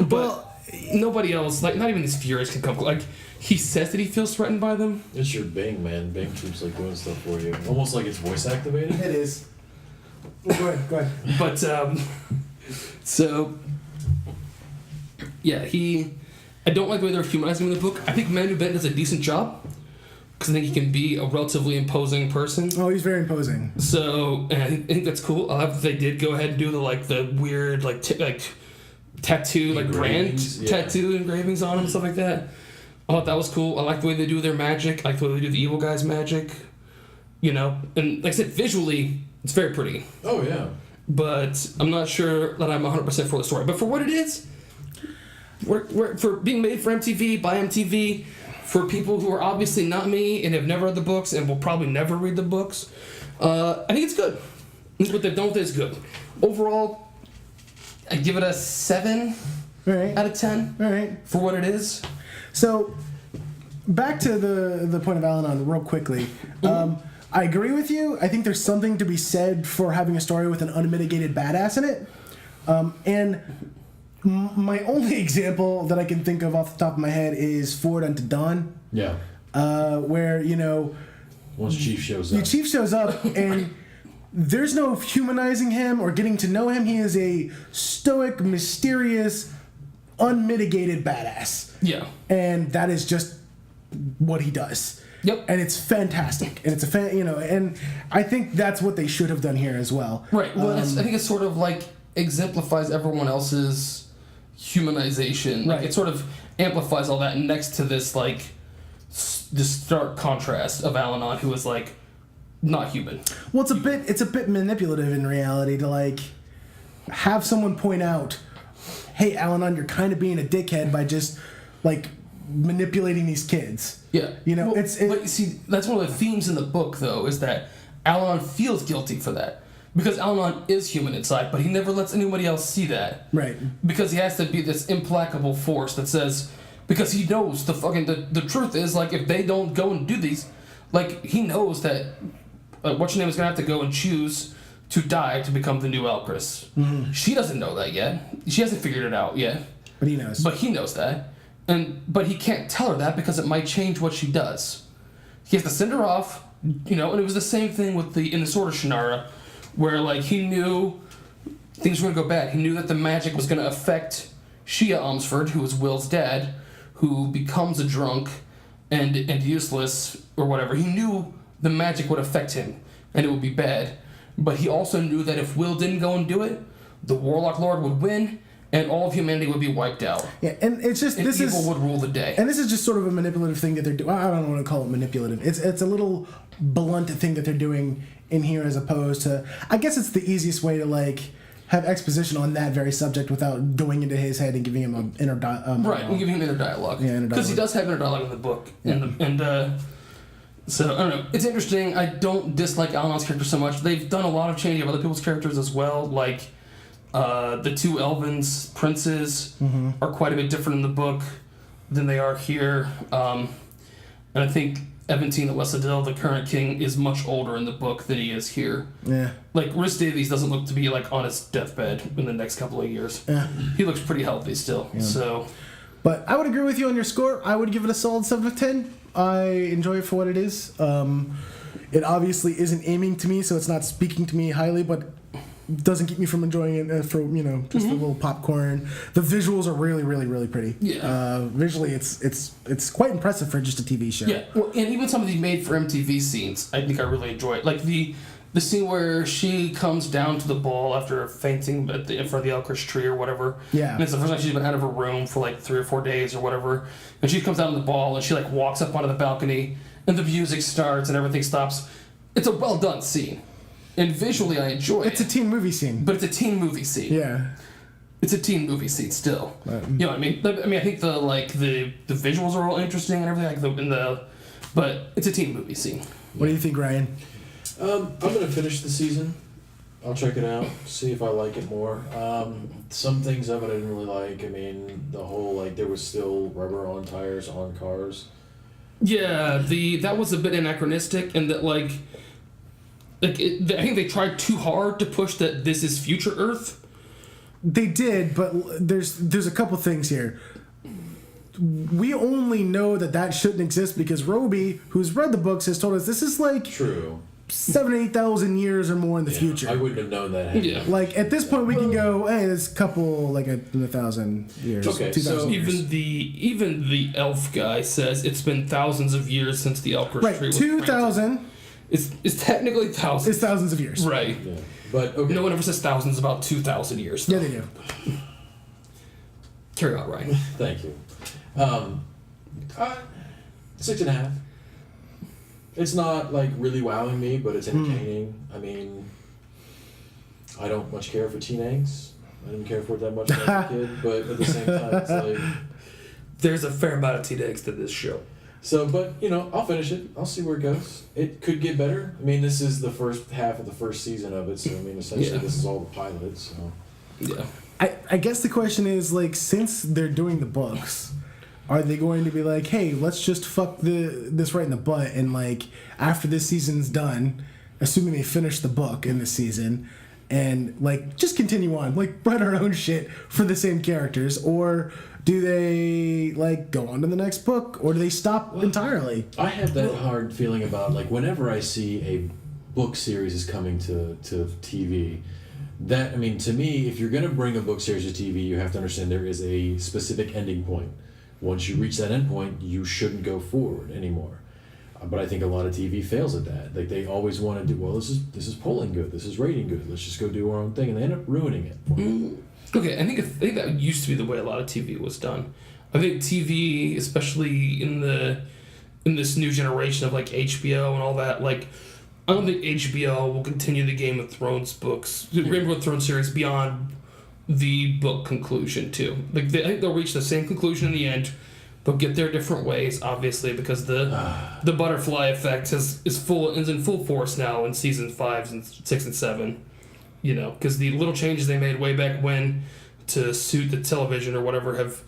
But nobody else, not even these Furies can come. He says that he feels threatened by them. It's your Bing, man. Bing keeps doing stuff for you, almost like it's voice activated. It is. Go ahead. But so yeah, I don't like the way they're humanizing him in the book. I think Manu Bennett does a decent job. Because I think he can be a relatively imposing person. Oh, he's very imposing. So, and I think that's cool. I love that they did go ahead and do the weird tattoo, brand tattoo engravings on him and stuff like that. I thought that was cool. I like the way they do their magic. I like the way they do the evil guy's magic. And like I said, visually, it's very pretty. Oh, yeah. But I'm not sure that I'm 100% for the story. But for what it is, for being made for MTV, by MTV, for people who are obviously not me and have never read the books and will probably never read the books, I think it's good. What they've done with it is good. Overall, I give it a 7 out of 10 for what it is. So, back to the point of Al-Anon real quickly. I agree with you. I think there's something to be said for having a story with an unmitigated badass in it. And my only example that I can think of off the top of my head is Forward Unto Dawn. Yeah. Where, once Chief shows up. The Chief shows up and there's no humanizing him or getting to know him. He is a stoic, mysterious, unmitigated badass. Yeah. And that is just what he does. Yep. And it's fantastic. And it's and I think that's what they should have done here as well. Right. Well, I think it's sort of exemplifies everyone else's humanization. Right. It sort of amplifies all that next to this this stark contrast of Al-Anon, who is not human. Well, it's a bit manipulative in reality to have someone point out, hey, Al-Anon, you're kind of being a dickhead by just manipulating these kids. Yeah. Well, but you see, that's one of the themes in the book, though, is that Al-Anon feels guilty for that. Because Al-Anon is human inside, but he never lets anybody else see that. Right. Because he has to be this implacable force that says, because he knows the truth is, if they don't go and do these, he knows that what's her name is gonna have to go and choose to die to become the new Elcris. Mm-hmm. She doesn't know that yet. She hasn't figured it out yet. But he knows. But he knows that, but he can't tell her that because it might change what she does. He has to send her off, and it was the same thing with in the Sword of Shannara, where like he knew things were gonna go bad. He knew that the magic was gonna affect Shia Umsford, who was Will's dad, who becomes a drunk and useless or whatever. He knew the magic would affect him and it would be bad. But he also knew that if Will didn't go and do it, the Warlock Lord would win and all of humanity would be wiped out. Yeah, and it's just and this evil is would rule the day. And this is just sort of a manipulative thing that they're doing. I don't want to call it manipulative. It's a little blunt thing that they're doing in here, as opposed to, I guess it's the easiest way to like have exposition on that very subject without going into his head and giving him an inner dialogue. Right, and giving him inner dialogue. Yeah, because he does have inner dialogue in the book. Yeah. So, I don't know. It's interesting. I don't dislike Al-Anon's character so much. They've done a lot of changing of other people's characters as well. Like, the two Elven's princes are quite a bit different in the book than they are here. And I think Eventine Lesadil, the current king, is much older in the book than he is here. Yeah. Like, Rhys Davies doesn't look to be, like, on his deathbed in the next couple of years. Yeah. He looks pretty healthy still, so... But I would agree with you on your score. I would give it a solid 7 of 10. I enjoy it for what it is. It obviously isn't aiming to me, so it's not speaking to me highly, but doesn't keep me from enjoying it for, just a little popcorn. The visuals are really, really, really pretty. Yeah. Visually, it's quite impressive for just a TV show. Yeah, well, and even some of these made for MTV scenes, I think I really enjoy it. Like the scene where she comes down to the ball after fainting in front of the Elcris tree or whatever. Yeah. And it's the first time she's been out of her room for like 3 or 4 days or whatever. And she comes down to the ball and she like walks up onto the balcony and the music starts and everything stops. It's a well done scene. And visually I enjoy it. It's a teen movie scene. But it's a teen movie scene. Yeah. It's a teen movie scene still. You know what I mean? I think the visuals are all interesting and everything but it's a teen movie scene. What do you think, Ryan? I'm gonna finish the season. I'll check it out, see if I like it more. Some things of it I didn't really like. I mean, the whole there was still rubber on tires on cars. Yeah, that was a bit anachronistic, and that I think they tried too hard to push that this is future Earth. They did, but there's a couple things here. We only know that shouldn't exist because Roby, who's read the books, has told us this is True. 7,000-8,000 years or more in the future. I wouldn't have known that. Yeah. At this point, we can go, hey, there's a couple in 1,000 years. Okay, 2,000 years. Even the elf guy says it's been thousands of years since the Elcris tree was 2,000. It's technically thousands. It's thousands of years. Right. Yeah. But okay. No one ever says thousands about 2,000 years. Yeah, they do. Carry on, Ryan. Thank you. 6.5. It's not really wowing me, but it's entertaining. I mean, I don't much care for teen angst. I didn't care for it that much when I was a kid, but at the same time, it's there's a fair amount of teen angst to this show. So, but I'll finish it. I'll see where it goes. It could get better. I mean, this is the first half of the first season of it, so I mean, essentially, this is all the pilot. So, yeah. I guess the question is since they're doing the books, are they going to be hey, let's just fuck this right in the butt and after this season's done, assuming they finish the book in this season, and just continue on, write our own shit for the same characters, or do they go on to the next book, or do they stop entirely? I have that hard feeling about whenever I see a book series is coming to TV. That, I mean, to me, if you're going to bring a book series to TV, you have to understand there is a specific ending point. Once you reach that end point, you shouldn't go forward anymore. But I think a lot of TV fails at that. They always want to do, well, this is polling good, this is rating good, let's just go do our own thing, and they end up ruining it for me. Okay, I think that used to be the way a lot of TV was done. I think TV, especially in this new generation of HBO and all that, I don't think HBO will continue the Game of Thrones books, the Game of Thrones series beyond the book conclusion too. I think they'll reach the same conclusion in the end. They'll get there different ways, obviously, because the butterfly effect is in full force now in season 5 and 6 and 7. Because the little changes they made way back when to suit the television or whatever have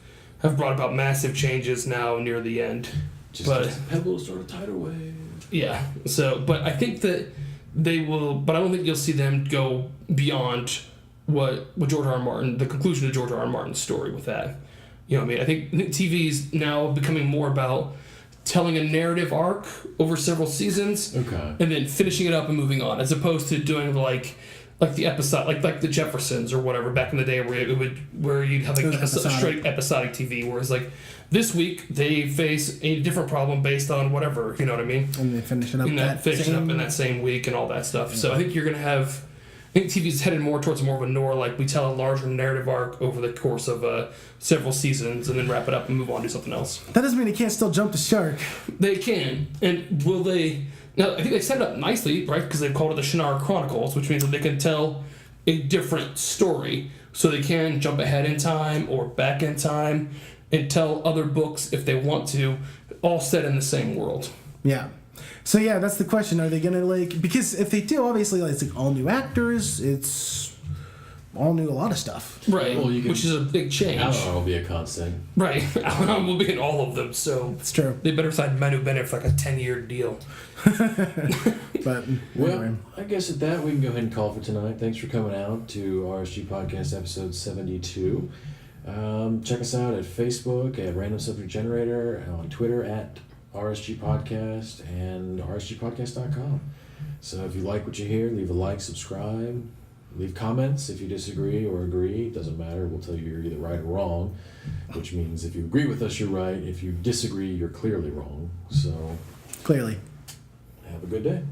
brought about massive changes now near the end. Just pebbles or a tidal wave. Yeah. So, but I think that they will, but I don't think you'll see them go beyond what George R. R. Martin, the conclusion of George R. R. Martin's story with that. You know what I mean? I think TV is now becoming more about telling a narrative arc over several seasons, Okay. and then finishing it up and moving on, as opposed to doing like the episode, like the Jeffersons or whatever back in the day, where you'd have like straight episodic TV, whereas like this week they face a different problem based on whatever, you know what I mean? And they finish it up in that same week and all that stuff. Yeah. So I think you're gonna have. I think TV's headed more towards more of a Nor, like we tell a larger narrative arc over the course of several seasons and then wrap it up and move on to something else. That doesn't mean they can't still jump the shark. They can. And will they... Now, I think they set it up nicely, right? Because they've called it the Shannara Chronicles, which means that they can tell a different story. So they can jump ahead in time or back in time and tell other books if they want to, all set in the same world. Yeah. So yeah, that's the question. Are they gonna because if they do, obviously it's like all new actors, it's all new a lot of stuff. Right. Well, which is a big change. Alan will be a constant. Right. Alan will be in all of them, so it's true. They better sign Manu Bennett for like a 10-year deal. But well, I guess at that we can go ahead and call for tonight. Thanks for coming out to RSG Podcast episode 72. Check us out at Facebook at Random Subject Generator, on Twitter at RSG Podcast, and rsgpodcast.com. So if you like what you hear, leave a like, subscribe, leave comments if you disagree or agree. It doesn't matter. We'll tell you you're either right or wrong, which means if you agree with us, you're right. If you disagree, you're clearly wrong. So clearly. Have a good day.